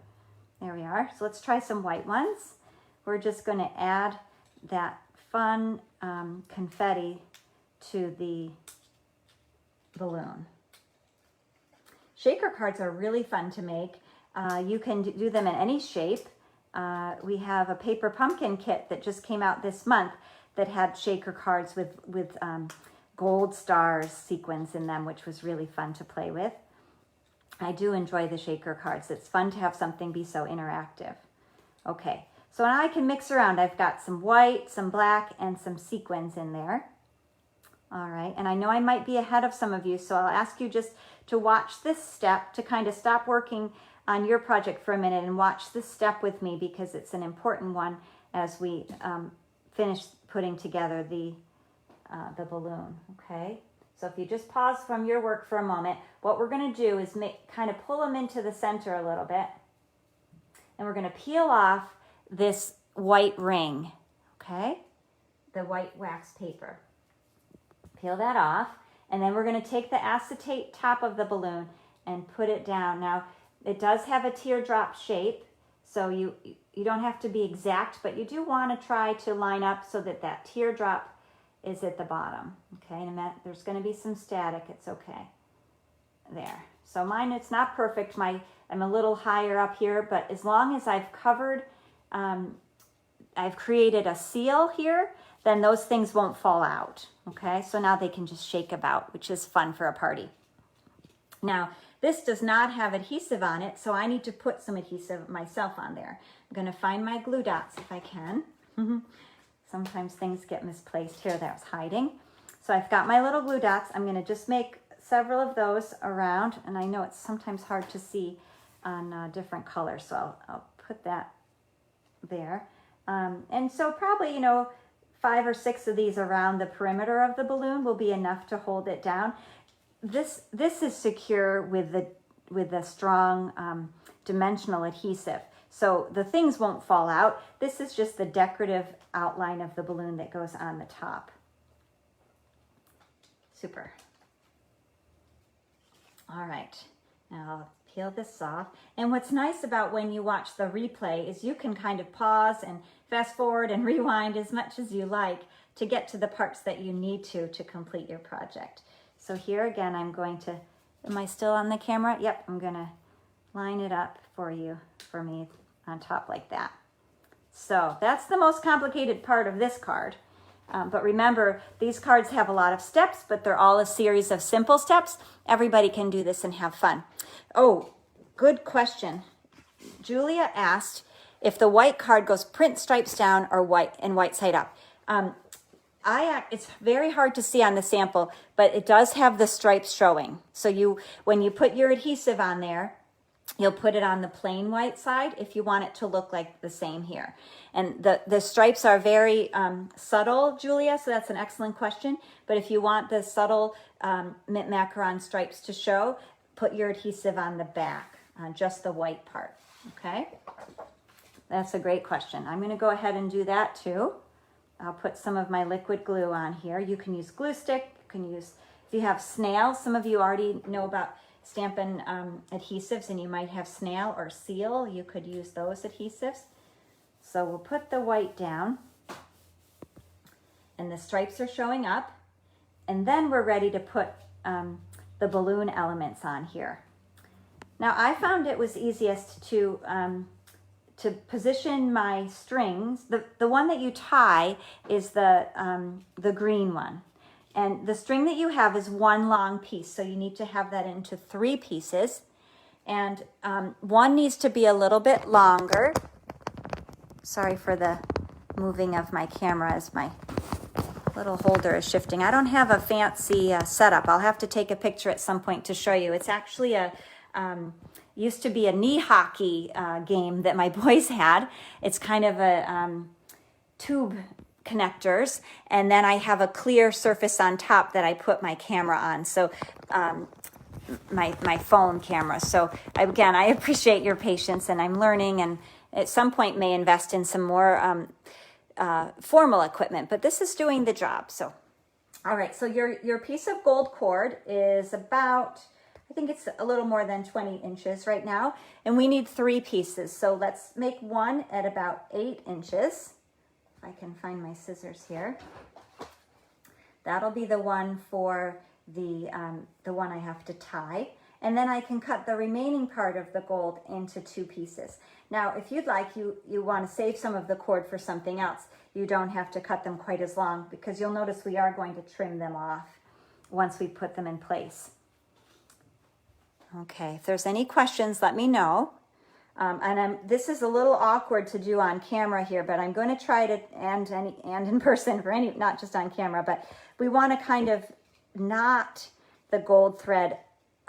there we are. So let's try some white ones. We're just going to add that fun confetti to the balloon. Shaker cards are really fun to make. You can do them in any shape. We have a paper pumpkin kit that just came out this month that had shaker cards with gold stars sequins in them, which was really fun to play with. I do enjoy the shaker cards. It's fun to have something be so interactive. Okay, so now I can mix around. I've got some white, some black, and some sequins in there. All right, and I know I might be ahead of some of you, so I'll ask you just to watch this step, to kind of stop working on your project for a minute and watch this step with me, because it's an important one as we finish putting together the balloon, okay? So if you just pause from your work for a moment, what we're going to do is kind of pull them into the center a little bit, and we're going to peel off this white ring, okay? The white wax paper. Peel that off, and then we're going to take the acetate top of the balloon and put it down. Now, it does have a teardrop shape, so you don't have to be exact, but you do want to try to line up so that teardrop is at the bottom, okay? And there's going to be some static. It's okay. There. So mine, it's not perfect. I'm a little higher up here, but as long as I've covered, I've created a seal here, then those things won't fall out, okay? So now they can just shake about, which is fun for a party. Now, this does not have adhesive on it, so I need to put some adhesive myself on there. I'm going to find my glue dots if I can. Sometimes things get misplaced here. That was hiding. So I've got my little glue dots. I'm going to just make several of those around, and I know it's sometimes hard to see on different colors, so I'll put that there. And so probably, 5 or 6 of these around the perimeter of the balloon will be enough to hold it down. This is secure with the strong dimensional adhesive. So the things won't fall out. This is just the decorative outline of the balloon that goes on the top. Super. All right, now I'll peel this off. And what's nice about when you watch the replay is you can kind of pause and fast forward and rewind as much as you like to get to the parts that you need to complete your project. So here again, I'm going to, am I still on the camera? Yep, I'm gonna line it up for me on top like that. So that's the most complicated part of this card. But remember, these cards have a lot of steps, but they're all a series of simple steps. Everybody can do this and have fun. Oh, good question. Julia asked if the white card goes print stripes down or white side up. It's very hard to see on the sample, but it does have the stripes showing. So when you put your adhesive on there, you'll put it on the plain white side if you want it to look like the same here. And the stripes are very subtle, Julia, so that's an excellent question. But if you want the subtle mint macaron stripes to show, put your adhesive on the back, on just the white part, okay? That's a great question. I'm gonna go ahead and do that too. I'll put some of my liquid glue on here. You can use glue stick, you can use, if you have snails, some of you already know about Stampin' adhesives, and you might have snail or seal. You could use those adhesives. So we'll put the white down, and the stripes are showing up, and then we're ready to put the balloon elements on here. Now I found it was easiest to position my strings. The one that you tie is the green one. And the string that you have is one long piece, so you need to have that into 3 pieces. And one needs to be a little bit longer. Sorry for the moving of my camera as my little holder is shifting. I don't have a fancy setup. I'll have to take a picture at some point to show you. It's actually used to be a knee hockey game that my boys had. It's kind of a tube connectors, and then I have a clear surface on top that I put my camera on, so my phone camera. So again, I appreciate your patience, and I'm learning, and at some point may invest in some more formal equipment, but this is doing the job. So all right, so your piece of gold cord is about, I think it's a little more than 20 inches right now, and we need 3 pieces. So let's make one at about 8 inches. I can find my scissors here. That'll be the one for the one I have to tie. And then I can cut the remaining part of the gold into 2 pieces. Now, if you'd like, you want to save some of the cord for something else, you don't have to cut them quite as long, because you'll notice we are going to trim them off once we put them in place. Okay, if there's any questions, let me know. This is a little awkward to do on camera here, but I'm going to try it and in person for any, not just on camera, but we want to kind of knot the gold thread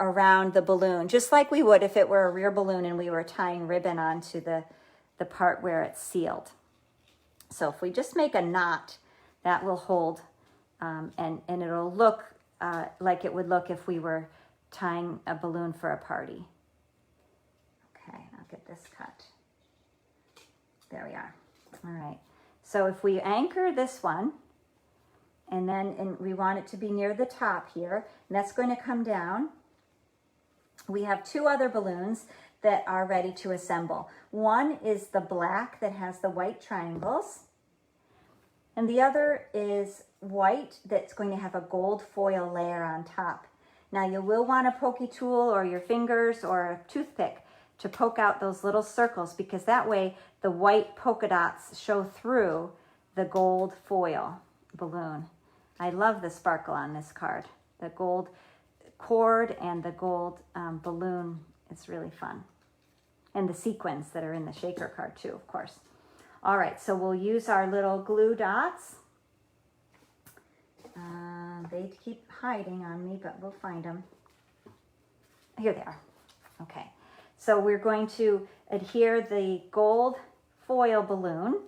around the balloon, just like we would if it were a rear balloon and we were tying ribbon onto the part where it's sealed. So if we just make a knot, that will hold, and it'll look like it would look if we were tying a balloon for a party. Okay, I'll get this cut. There we are. All right. So if we anchor this one, and we want it to be near the top here, and that's going to come down. We have 2 other balloons that are ready to assemble. One is the black that has the white triangles, and the other is white that's going to have a gold foil layer on top. Now you will want a pokey tool or your fingers or a toothpick to poke out those little circles, because that way the white polka dots show through the gold foil balloon. I love the sparkle on this card. The gold cord and the gold balloon is really fun. And the sequins that are in the shaker card too, of course. All right, so we'll use our little glue dots. They keep hiding on me, but we'll find them. Here they are. Okay, so we're going to adhere the gold foil balloon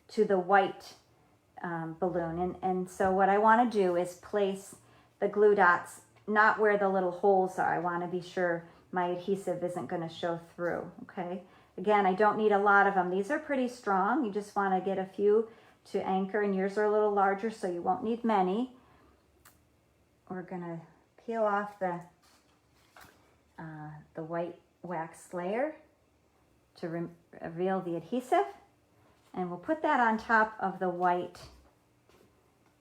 to the white balloon. And so what I want to do is place the glue dots not where the little holes are. I want to be sure my adhesive isn't going to show through, okay? Again, I don't need a lot of them. These are pretty strong. You just want to get a few to anchor, and yours are a little larger, so you won't need many. We're going to peel off the white wax layer to reveal the adhesive, and we'll put that on top of the white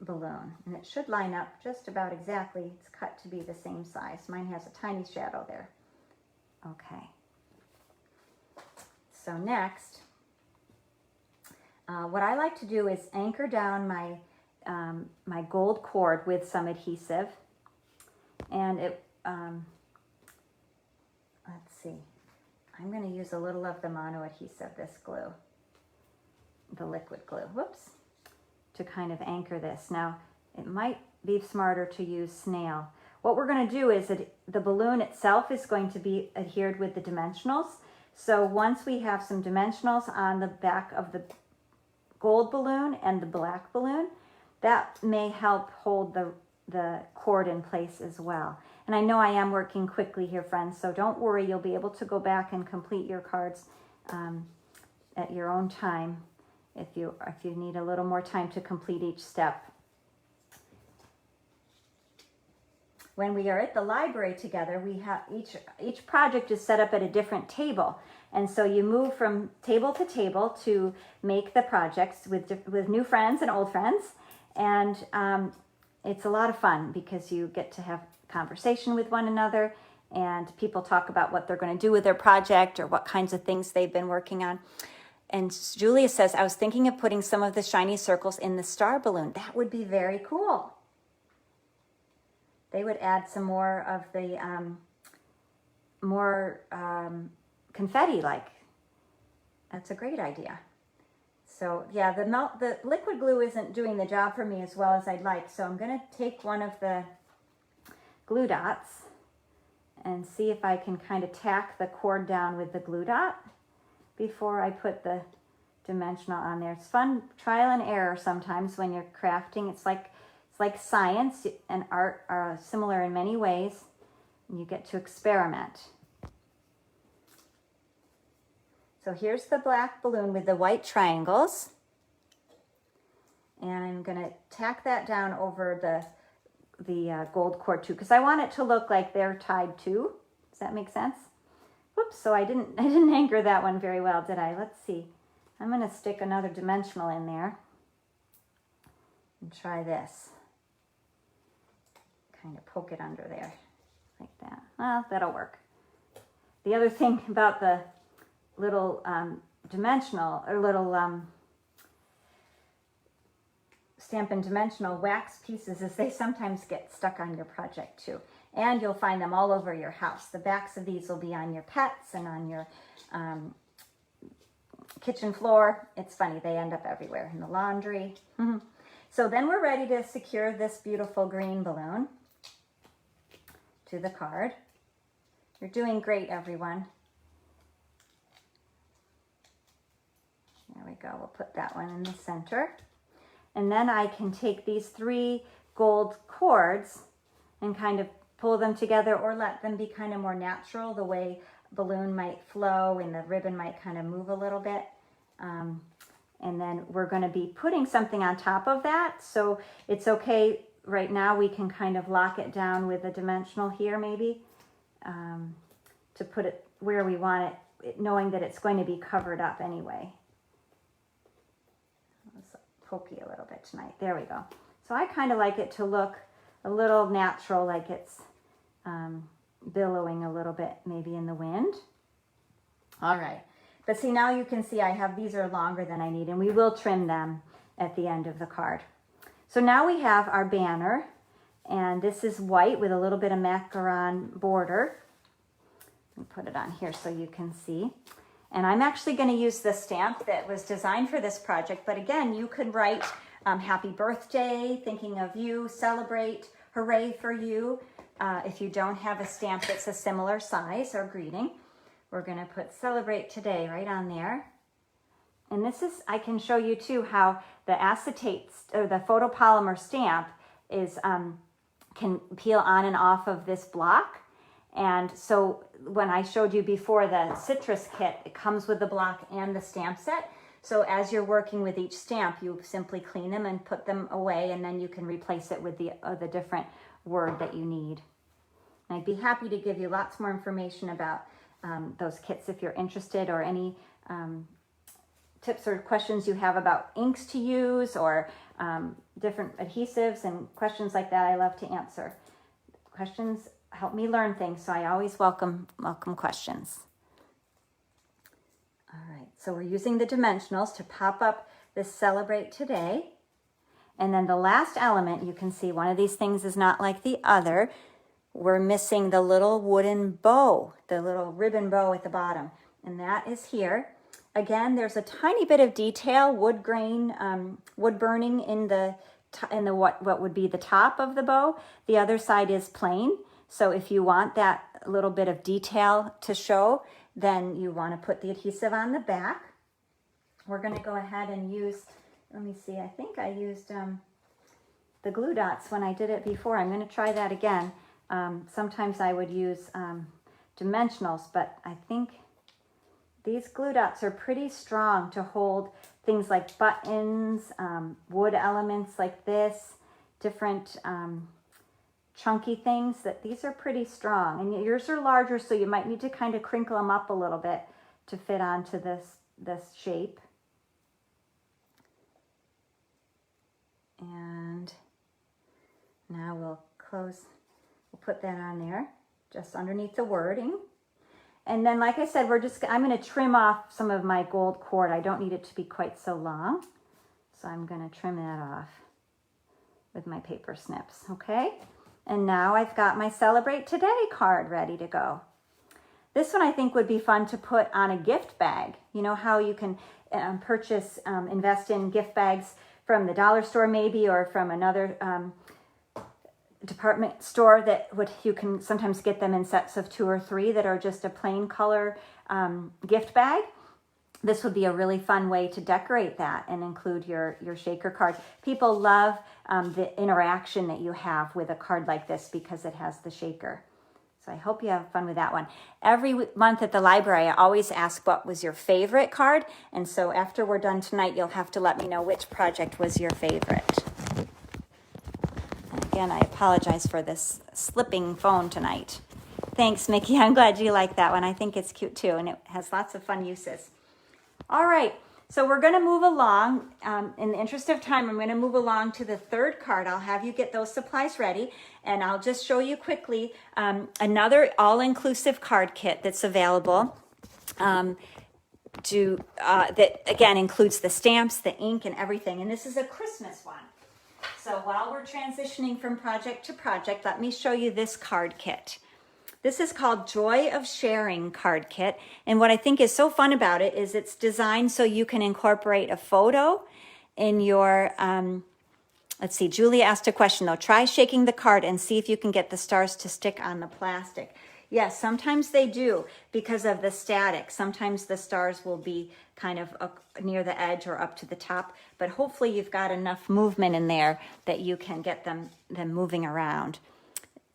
balloon, and it should line up just about exactly. It's cut to be the same size. Mine has a tiny shadow there. Okay. So next, what I like to do is anchor down my my gold cord with some adhesive, and it let's see, I'm going to use a little of the mono adhesive, this glue, the liquid glue, whoops, to kind of anchor this. Now, it might be smarter to use snail. What we're going to do is the balloon itself is going to be adhered with the dimensionals. So once we have some dimensionals on the back of the gold balloon and the black balloon, that may help hold the cord in place as well. And I know I am working quickly here, friends, so don't worry. You'll be able to go back and complete your cards at your own time if you need a little more time to complete each step. When we are at the library together, we have each project is set up at a different table. And so you move from table to table to make the projects with new friends and old friends. And it's a lot of fun because you get to have conversation with one another, and people talk about what they're going to do with their project or what kinds of things they've been working on. And Julia says, I was thinking of putting some of the shiny circles in the star balloon. That would be very cool. They would add some more of the confetti, like. That's a great idea. So yeah, the liquid glue isn't doing the job for me as well as I'd like. So I'm going to take one of the glue dots and see if I can kind of tack the cord down with the glue dot before I put the dimensional on there. It's fun, trial and error sometimes when you're crafting. It's like science and art are similar in many ways, and you get to experiment. So here's the black balloon with the white triangles, and I'm going to tack that down over the gold cord too, because I want it to look like they're tied too. Does that make sense? Whoops, so I didn't anchor that one very well, did I? Let's see. I'm going to stick another dimensional in there and try this. Kind of poke it under there like that. Well, that'll work. The other thing about the little dimensional or little Stampin' Dimensional wax pieces is they sometimes get stuck on your project too. And you'll find them all over your house. The backs of these will be on your pets and on your kitchen floor. It's funny, they end up everywhere, in the laundry. So then we're ready to secure this beautiful green balloon to the card. You're doing great, everyone. There we go. We'll put that one in the center. And then I can take these 3 gold cords and kind of pull them together, or let them be kind of more natural, the way balloon might flow and the ribbon might kind of move a little bit. And then we're going to be putting something on top of that. So it's okay. Right now we can kind of lock it down with a dimensional here maybe to put it where we want it, knowing that it's going to be covered up anyway. Let's poke you a little bit tonight. There we go. So I kind of like it to look a little natural, like it's billowing a little bit maybe in the wind. All right. But see, now you can see I have, these are longer than I need, and we will trim them at the end of the card. So now we have our banner, and this is white with a little bit of macaron border. Let me put it on here so you can see. And I'm actually going to use the stamp that was designed for this project, but again, you could write happy birthday, thinking of you, celebrate, hooray for you. If you don't have a stamp that's a similar size or greeting, we're going to put celebrate today right on there. And this is, I can show you too how the acetate or the photopolymer stamp is can peel on and off of this block. And so when I showed you before the citrus kit, it comes with the block and the stamp set. So as you're working with each stamp, you simply clean them and put them away, and then you can replace it with the different word that you need. And I'd be happy to give you lots more information about those kits if you're interested, or any tips or questions you have about inks to use, or different adhesives and questions like that. I love to answer. Questions help me learn things, so I always welcome questions. All right, so we're using the dimensionals to pop up this Celebrate Today. And then the last element, you can see one of these things is not like the other. We're missing the little wooden bow, the little ribbon bow at the bottom, and that is here. Again, there's a tiny bit of detail, wood grain, wood burning in the what would be the top of the bow. The other side is plain. So if you want that little bit of detail to show, then you want to put the adhesive on the back. We're going to go ahead and use, let me see, I think I used the glue dots when I did it before. I'm going to try that again. Sometimes I would use dimensionals, but I think these glue dots are pretty strong to hold things like buttons, wood elements like this, different chunky things. That these are pretty strong, and yours are larger, so you might need to kind of crinkle them up a little bit to fit onto this shape. And now we'll put that on there just underneath the wording. And then, like I said, I'm going to trim off some of my gold cord. I don't need it to be quite so long, so I'm going to trim that off with my paper snips, okay? And now I've got my Celebrate Today card ready to go. This one I think would be fun to put on a gift bag. You know how you can invest in gift bags from the dollar store maybe, or from another department store you can sometimes get them in sets of 2 or 3 that are just a plain color gift bag. This would be a really fun way to decorate that and include your shaker cards. People love the interaction that you have with a card like this because it has the shaker. So I hope you have fun with that one. Every month at the library, I always ask what was your favorite card. And so after we're done tonight, you'll have to let me know which project was your favorite. And again, I apologize for this slipping phone tonight. Thanks, Mickey. I'm glad you like that one. I think it's cute too, and it has lots of fun uses. All right, so we're going to move along. In the interest of time, I'm going to move along to the third card. I'll have you get those supplies ready, and I'll just show you quickly another all-inclusive card kit that's available. That again includes the stamps, the ink, and everything. And this is a Christmas one. So while we're transitioning from project to project, let me show you this card kit. This is called Joy of Sharing card kit. And what I think is so fun about it is it's designed so you can incorporate a photo in your, let's see, Julia asked a question though. Try shaking the card and see if you can get the stars to stick on the plastic. Yes, sometimes they do because of the static. Sometimes the stars will be kind of near the edge or up to the top, but hopefully you've got enough movement in there that you can get them moving around.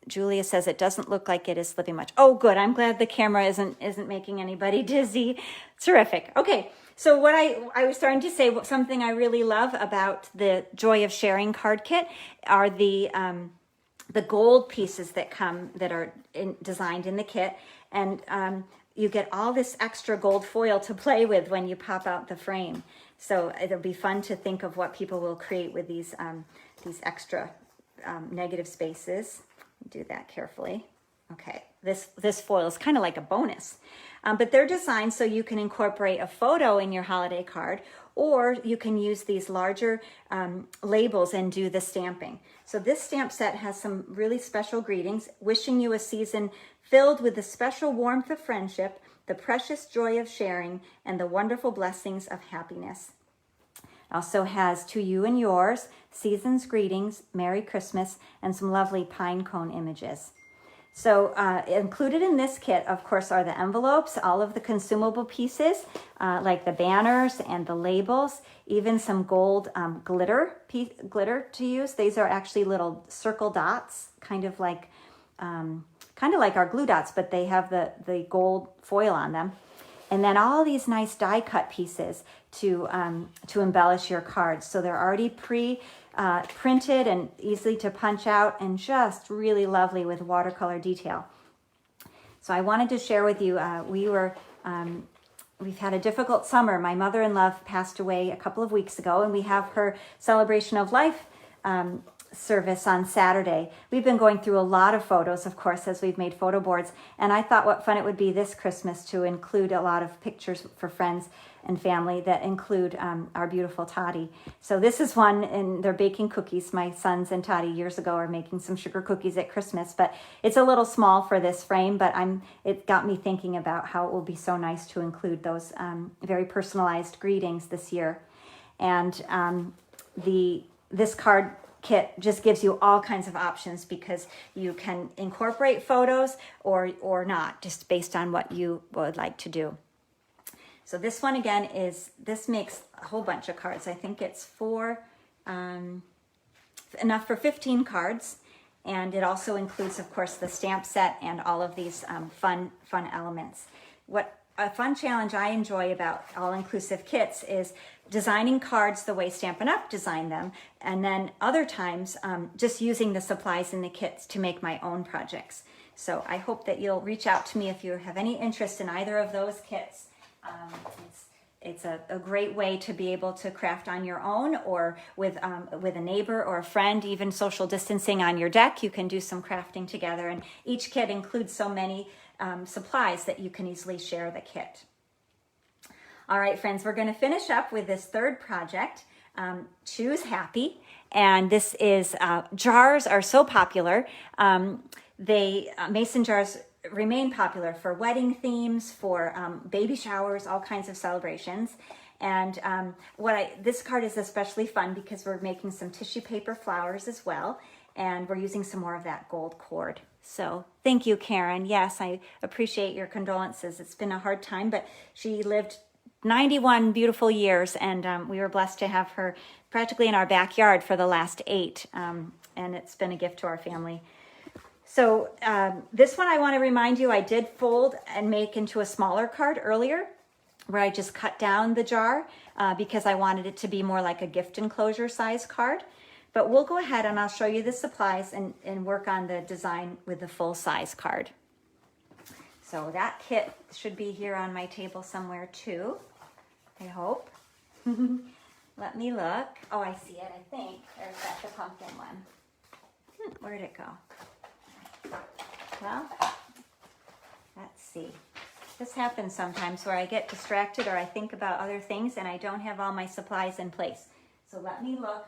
Julia says it doesn't look like it is slipping much. Oh, good. I'm glad the camera isn't making anybody dizzy. Terrific. Okay, so what I was starting to say, something I really love about the Joy of Sharing card kit are the gold pieces that are designed in the kit, and you get all this extra gold foil to play with when you pop out the frame. So it'll be fun to think of what people will create with these extra negative spaces. Do that carefully. Okay, this foil is kind of like a bonus, but they're designed so you can incorporate a photo in your holiday card, or you can use these larger labels and do the stamping. So this stamp set has some really special greetings, wishing you a season filled with the special warmth of friendship, the precious joy of sharing, and the wonderful blessings of happiness. Also has To You and Yours, Season's Greetings, Merry Christmas, and some lovely pine cone images. So included in this kit, of course, are the envelopes, all of the consumable pieces, like the banners and the labels, even some gold glitter to use. These are actually little circle dots, kind of like kind of like our glue dots, but they have the gold foil on them. And then all these nice die cut pieces to embellish your cards. So they're already printed and easy to punch out and just really lovely with watercolor detail. So I wanted to share with you, we've had a difficult summer. My mother-in-law passed away a couple of weeks ago, and we have her celebration of life service on Saturday. We've been going through a lot of photos, of course, as we've made photo boards, and I thought what fun it would be this Christmas to include a lot of pictures for friends and family that include our beautiful Toddy. So this is one, and they're baking cookies. My sons and Toddy years ago are making some sugar cookies at Christmas, but it's a little small for this frame, but it got me thinking about how it will be so nice to include those very personalized greetings this year. And this card kit just gives you all kinds of options because you can incorporate photos or not, just based on what you would like to do. So this one again this makes a whole bunch of cards. I think it's enough for 15 cards, and it also includes, of course, the stamp set and all of these fun elements. What a fun challenge I enjoy about all-inclusive kits is designing cards the way Stampin' Up! Designed them, and then other times just using the supplies in the kits to make my own projects. So I hope that you'll reach out to me if you have any interest in either of those kits. It's a great way to be able to craft on your own or with a neighbor or a friend, even social distancing on your deck. You can do some crafting together, and each kit includes so many supplies that you can easily share the kit. All right, friends, we're going to finish up with this third project, Choose Happy. And this is, jars are so popular. Mason jars remain popular for wedding themes, for baby showers, all kinds of celebrations. And this card is especially fun because we're making some tissue paper flowers as well. And we're using some more of that gold cord. So thank you, Karen. Yes, I appreciate your condolences. It's been a hard time, but she lived 91 beautiful years, and we were blessed to have her practically in our backyard for the last 8, and it's been a gift to our family. So this one I want to remind you, I did fold and make into a smaller card earlier, where I just cut down the jar because I wanted it to be more like a gift enclosure size card. But we'll go ahead and I'll show you the supplies and work on the design with the full size card. So that kit should be here on my table somewhere too, I hope. Let me look. Oh, I see it, I think. There's the pumpkin one. Where'd it go? Well, let's see. This happens sometimes where I get distracted or I think about other things and I don't have all my supplies in place. So let me look.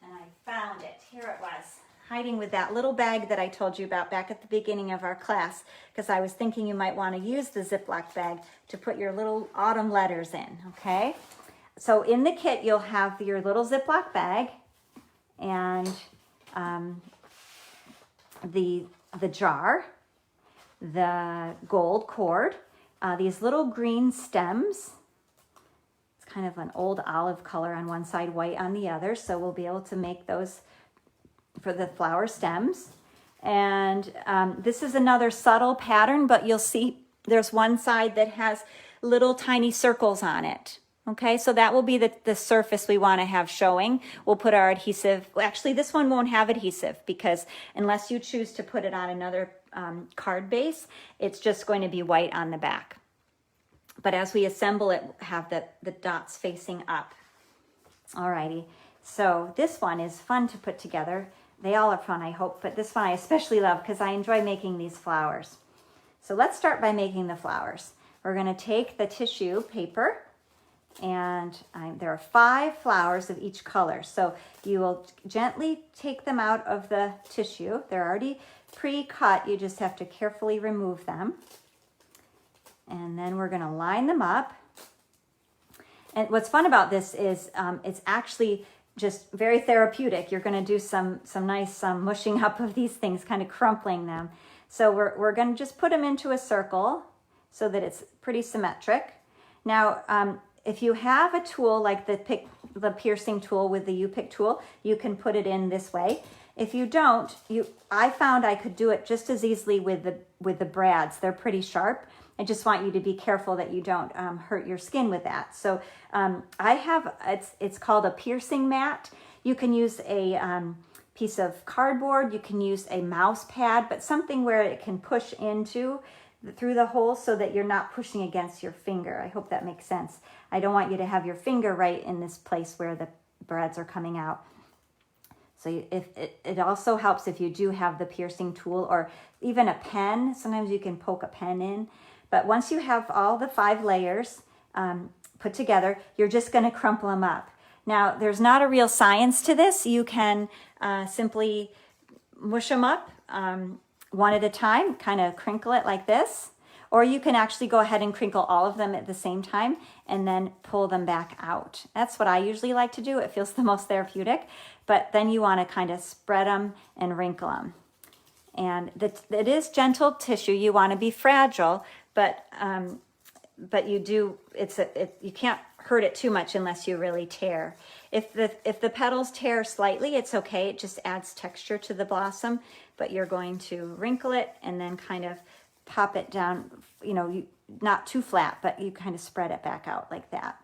And I found it. Here it was, hiding with that little bag that I told you about back at the beginning of our class, because I was thinking you might want to use the Ziploc bag to put your little autumn letters in, okay? So in the kit, you'll have your little Ziploc bag and the jar, the gold cord, these little green stems. Kind of an old olive color on one side, white on the other. So we'll be able to make those for the flower stems. And this is another subtle pattern, but you'll see there's one side that has little tiny circles on it. Okay, so that will be the surface we want to have showing. We'll put our adhesive. Actually, this one won't have adhesive because unless you choose to put it on another card base, it's just going to be white on the back. But as we assemble it, have the dots facing up. Alrighty, so this one is fun to put together. They all are fun, I hope, but this one I especially love because I enjoy making these flowers. So let's start by making the flowers. We're going to take the tissue paper, and there are 5 flowers of each color. So you will gently take them out of the tissue. They're already pre-cut. You just have to carefully remove them. And then we're going to line them up. And what's fun about this is it's actually just very therapeutic. You're going to do some nice mushing up of these things, kind of crumpling them. So we're going to just put them into a circle so that it's pretty symmetric. Now, if you have a tool like the piercing tool with the U-pick tool, you can put it in this way. If you don't, I found I could do it just as easily with the brads. They're pretty sharp. I just want you to be careful that you don't hurt your skin with that. So I have, it's called a piercing mat. You can use a piece of cardboard. You can use a mouse pad, but something where it can push into through the hole so that you're not pushing against your finger. I hope that makes sense. I don't want you to have your finger right in this place where the brads are coming out. So if it also helps if you do have the piercing tool or even a pen. Sometimes you can poke a pen in. But once you have all the 5 layers put together, you're just going to crumple them up. Now, there's not a real science to this. You can simply mush them up one at a time, kind of crinkle it like this. Or you can actually go ahead and crinkle all of them at the same time and then pull them back out. That's what I usually like to do. It feels the most therapeutic. But then you want to kind of spread them and wrinkle them. And it is gentle tissue. You want to be fragile, but you do. You can't hurt it too much unless you really tear. If the petals tear slightly, it's okay. It just adds texture to the blossom. But you're going to wrinkle it and then kind of pop it down, not too flat, but you kind of spread it back out like that.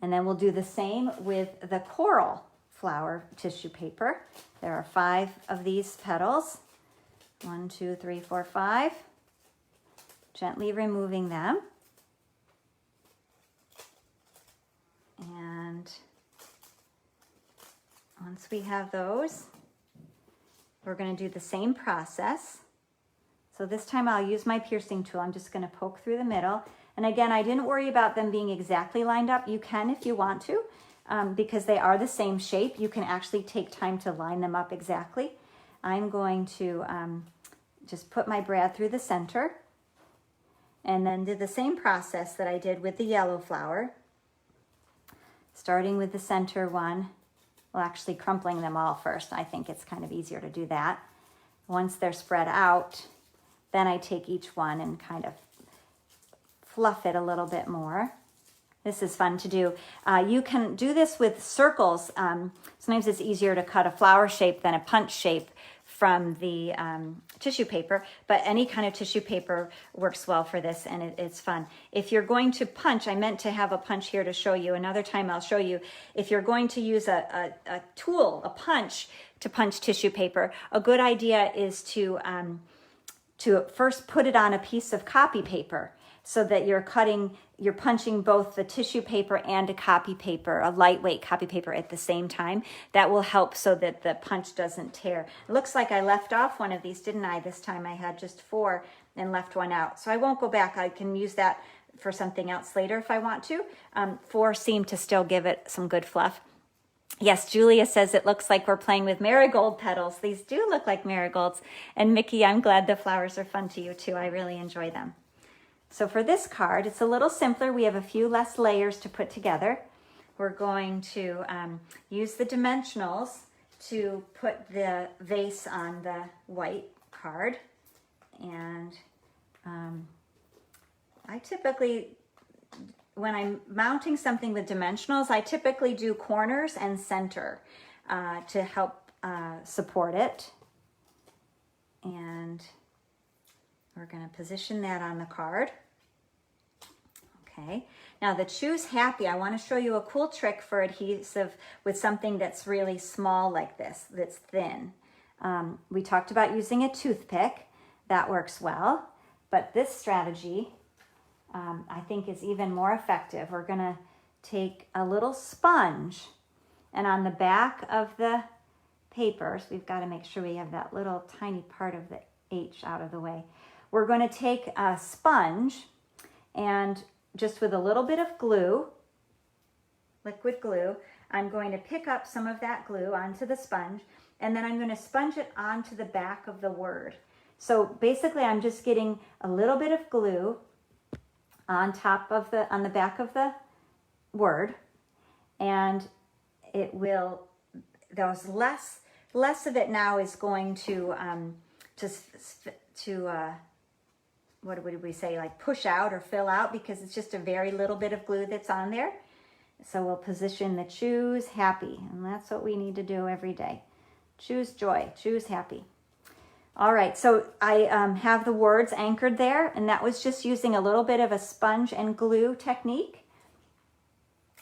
And then we'll do the same with the coral flower tissue paper. There are 5 of these petals. 1, 2, 3, 4, 5. Gently removing them. And once we have those, we're going to do the same process. So this time I'll use my piercing tool. I'm just going to poke through the middle. And again, I didn't worry about them being exactly lined up. You can if you want to, because they are the same shape. You can actually take time to line them up exactly. I'm going to just put my brad through the center and then do the same process that I did with the yellow flower. Starting with the center one, well, actually crumpling them all first. I think it's kind of easier to do that. Once they're spread out, then I take each one and kind of fluff it a little bit more. This is fun to do. You can do this with circles. Sometimes it's easier to cut a flower shape than a punch shape from the tissue paper, but any kind of tissue paper works well for this, and it's fun. If you're going to punch, I meant to have a punch here to show you. Another time I'll show you. If you're going to use a tool, a punch, to punch tissue paper, a good idea is to first put it on a piece of copy paper so that you're punching both the tissue paper and a copy paper, a lightweight copy paper at the same time. That will help so that the punch doesn't tear. It looks like I left off one of these, didn't I? This time I had just 4 and left one out. So I won't go back. I can use that for something else later if I want to. 4 seem to still give it some good fluff. Yes, Julia says it looks like we're playing with marigold petals. These do look like marigolds. And Mickey, I'm glad the flowers are fun to you too. I really enjoy them. So for this card, it's a little simpler. We have a few less layers to put together. We're going to use the dimensionals to put the vase on the white card. And I typically, when I'm mounting something with dimensionals, I typically do corners and center to help support it. And we're going to position that on the card. Okay, now the Choose Happy, I want to show you a cool trick for adhesive with something that's really small like this, that's thin. We talked about using a toothpick. That works well. But this strategy, I think, is even more effective. We're going to take a little sponge, and on the back of the papers, we've got to make sure we have that little tiny part of the H out of the way. We're going to take a sponge and just with a little bit of glue, liquid glue, I'm going to pick up some of that glue onto the sponge, and then I'm going to sponge it onto the back of the word. So basically I'm just getting a little bit of glue on the back of the word, and it will, there's less of it now is going to what would we say, like push out or fill out, because it's just a very little bit of glue that's on there. So we'll position the Choose Happy, and that's what we need to do every day. choose joy, choose happy. All right, so I have the words anchored there, and that was just using a little bit of a sponge and glue technique.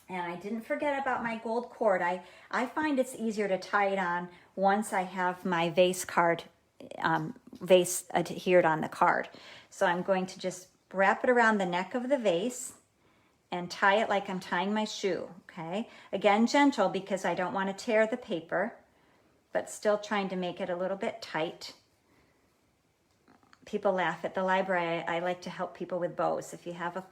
And I didn't forget about my gold cord. I find it's easier to tie it on once I have my vase card, vase adhered on the card. So I'm going to just wrap it around the neck of the vase and tie it like I'm tying my shoe, okay? Again, gentle because I don't want to tear the paper, but still trying to make it a little bit tight. People laugh at the library. I like to help people with bows. If you have a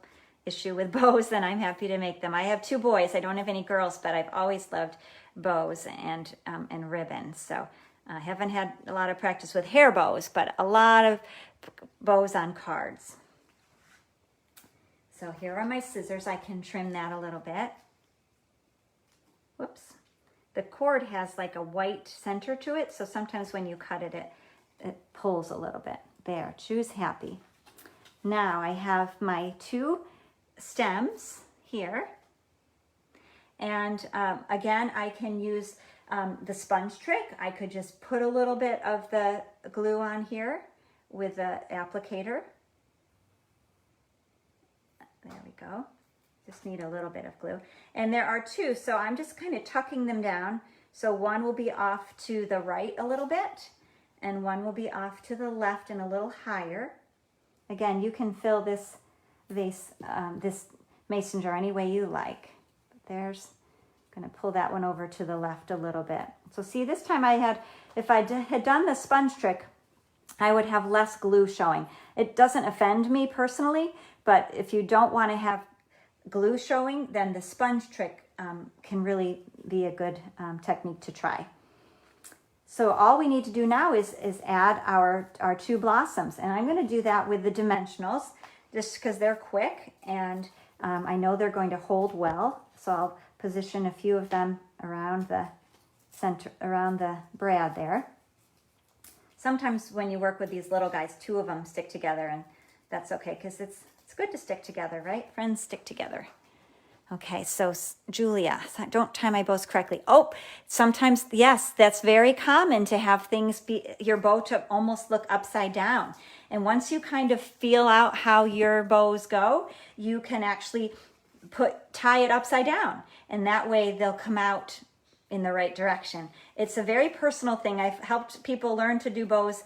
issue with bows, then I'm happy to make them. I have 2 boys. I don't have any girls, but I've always loved bows and ribbons. So I haven't had a lot of practice with hair bows, but a lot of bows on cards. So here are my scissors. I can trim that a little bit. Whoops. The cord has like a white center to it, so sometimes when you cut it, it pulls a little bit. There, choose happy. Now I have my 2 stems here. And again, I can use the sponge trick. I could just put a little bit of the glue on here with the applicator. There we go. Just need a little bit of glue. And there are 2, so I'm just kind of tucking them down. So one will be off to the right a little bit, and one will be off to the left and a little higher. Again, you can fill this vase, this mason jar any way you like. There's, I'm going to pull that one over to the left a little bit. So see, this time if I had done the sponge trick, I would have less glue showing. It doesn't offend me personally, but if you don't want to have glue showing, then the sponge trick can really be a good technique to try. So all we need to do now is add our 2 blossoms. And I'm going to do that with the Dimensionals just because they're quick and I know they're going to hold well. So I'll position a few of them around the center, around the brad there. Sometimes when you work with these little guys, 2 of them stick together, and that's okay because it's good to stick together, right? Friends stick together. Okay, so Julia, don't tie my bows correctly. Oh, sometimes, yes, that's very common to have things be, your bow to almost look upside down. And once you kind of feel out how your bows go, you can actually tie it upside down. And that way they'll come out in the right direction. It's a very personal thing. I've helped people learn to do bows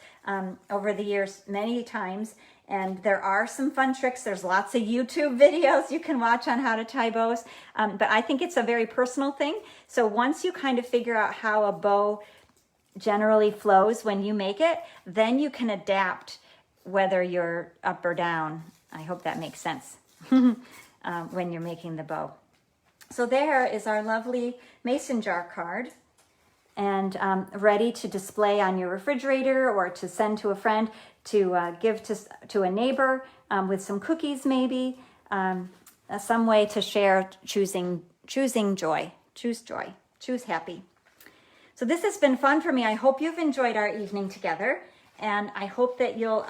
over the years many times. And there are some fun tricks. There's lots of YouTube videos you can watch on how to tie bows. But I think it's a very personal thing. So once you kind of figure out how a bow generally flows when you make it, then you can adapt whether you're up or down. I hope that makes sense when you're making the bow. So there is our lovely mason jar card, and ready to display on your refrigerator or to send to a friend, to give to a neighbor with some cookies maybe, some way to share choosing joy, choose happy. So this has been fun for me. I hope you've enjoyed our evening together, and I hope that you'll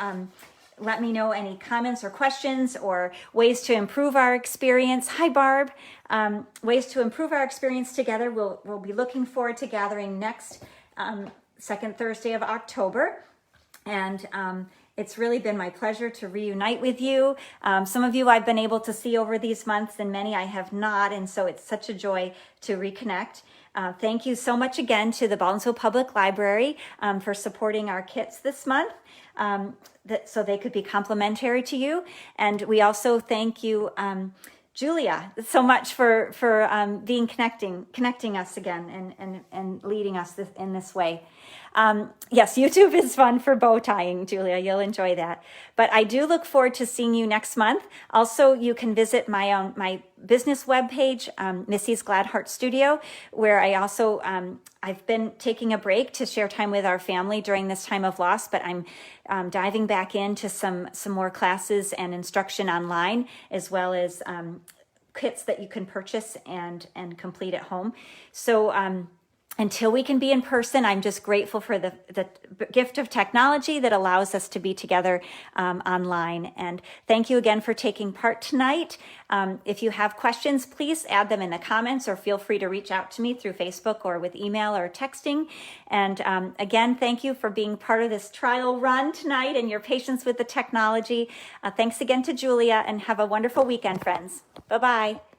let me know any comments or questions or ways to improve our experience. Hi, Barb. Ways to improve our experience together. We'll be looking forward to gathering next second Thursday of October. And it's really been my pleasure to reunite with you. Some of you I've been able to see over these months, and many I have not. And so it's such a joy to reconnect. Thank you so much again to the Baldwinsville Public Library for supporting our kits this month. So they could be complimentary to you. And we also thank you, Julia, so much for being connecting us again and leading us in this way. Yes, YouTube is fun for bow tying, Julia. You'll enjoy that. But I do look forward to seeing you next month. Also, you can visit my business webpage, Missy's Glad Heart Studio, where I also I've been taking a break to share time with our family during this time of loss, but I'm diving back into some more classes and instruction online, as well as kits that you can purchase and complete at home. So until we can be in person, I'm just grateful for the gift of technology that allows us to be together online. And thank you again for taking part tonight. If you have questions, please add them in the comments or feel free to reach out to me through Facebook or with email or texting. And again, thank you for being part of this trial run tonight and your patience with the technology. Thanks again to Julia, and have a wonderful weekend, friends. Bye-bye.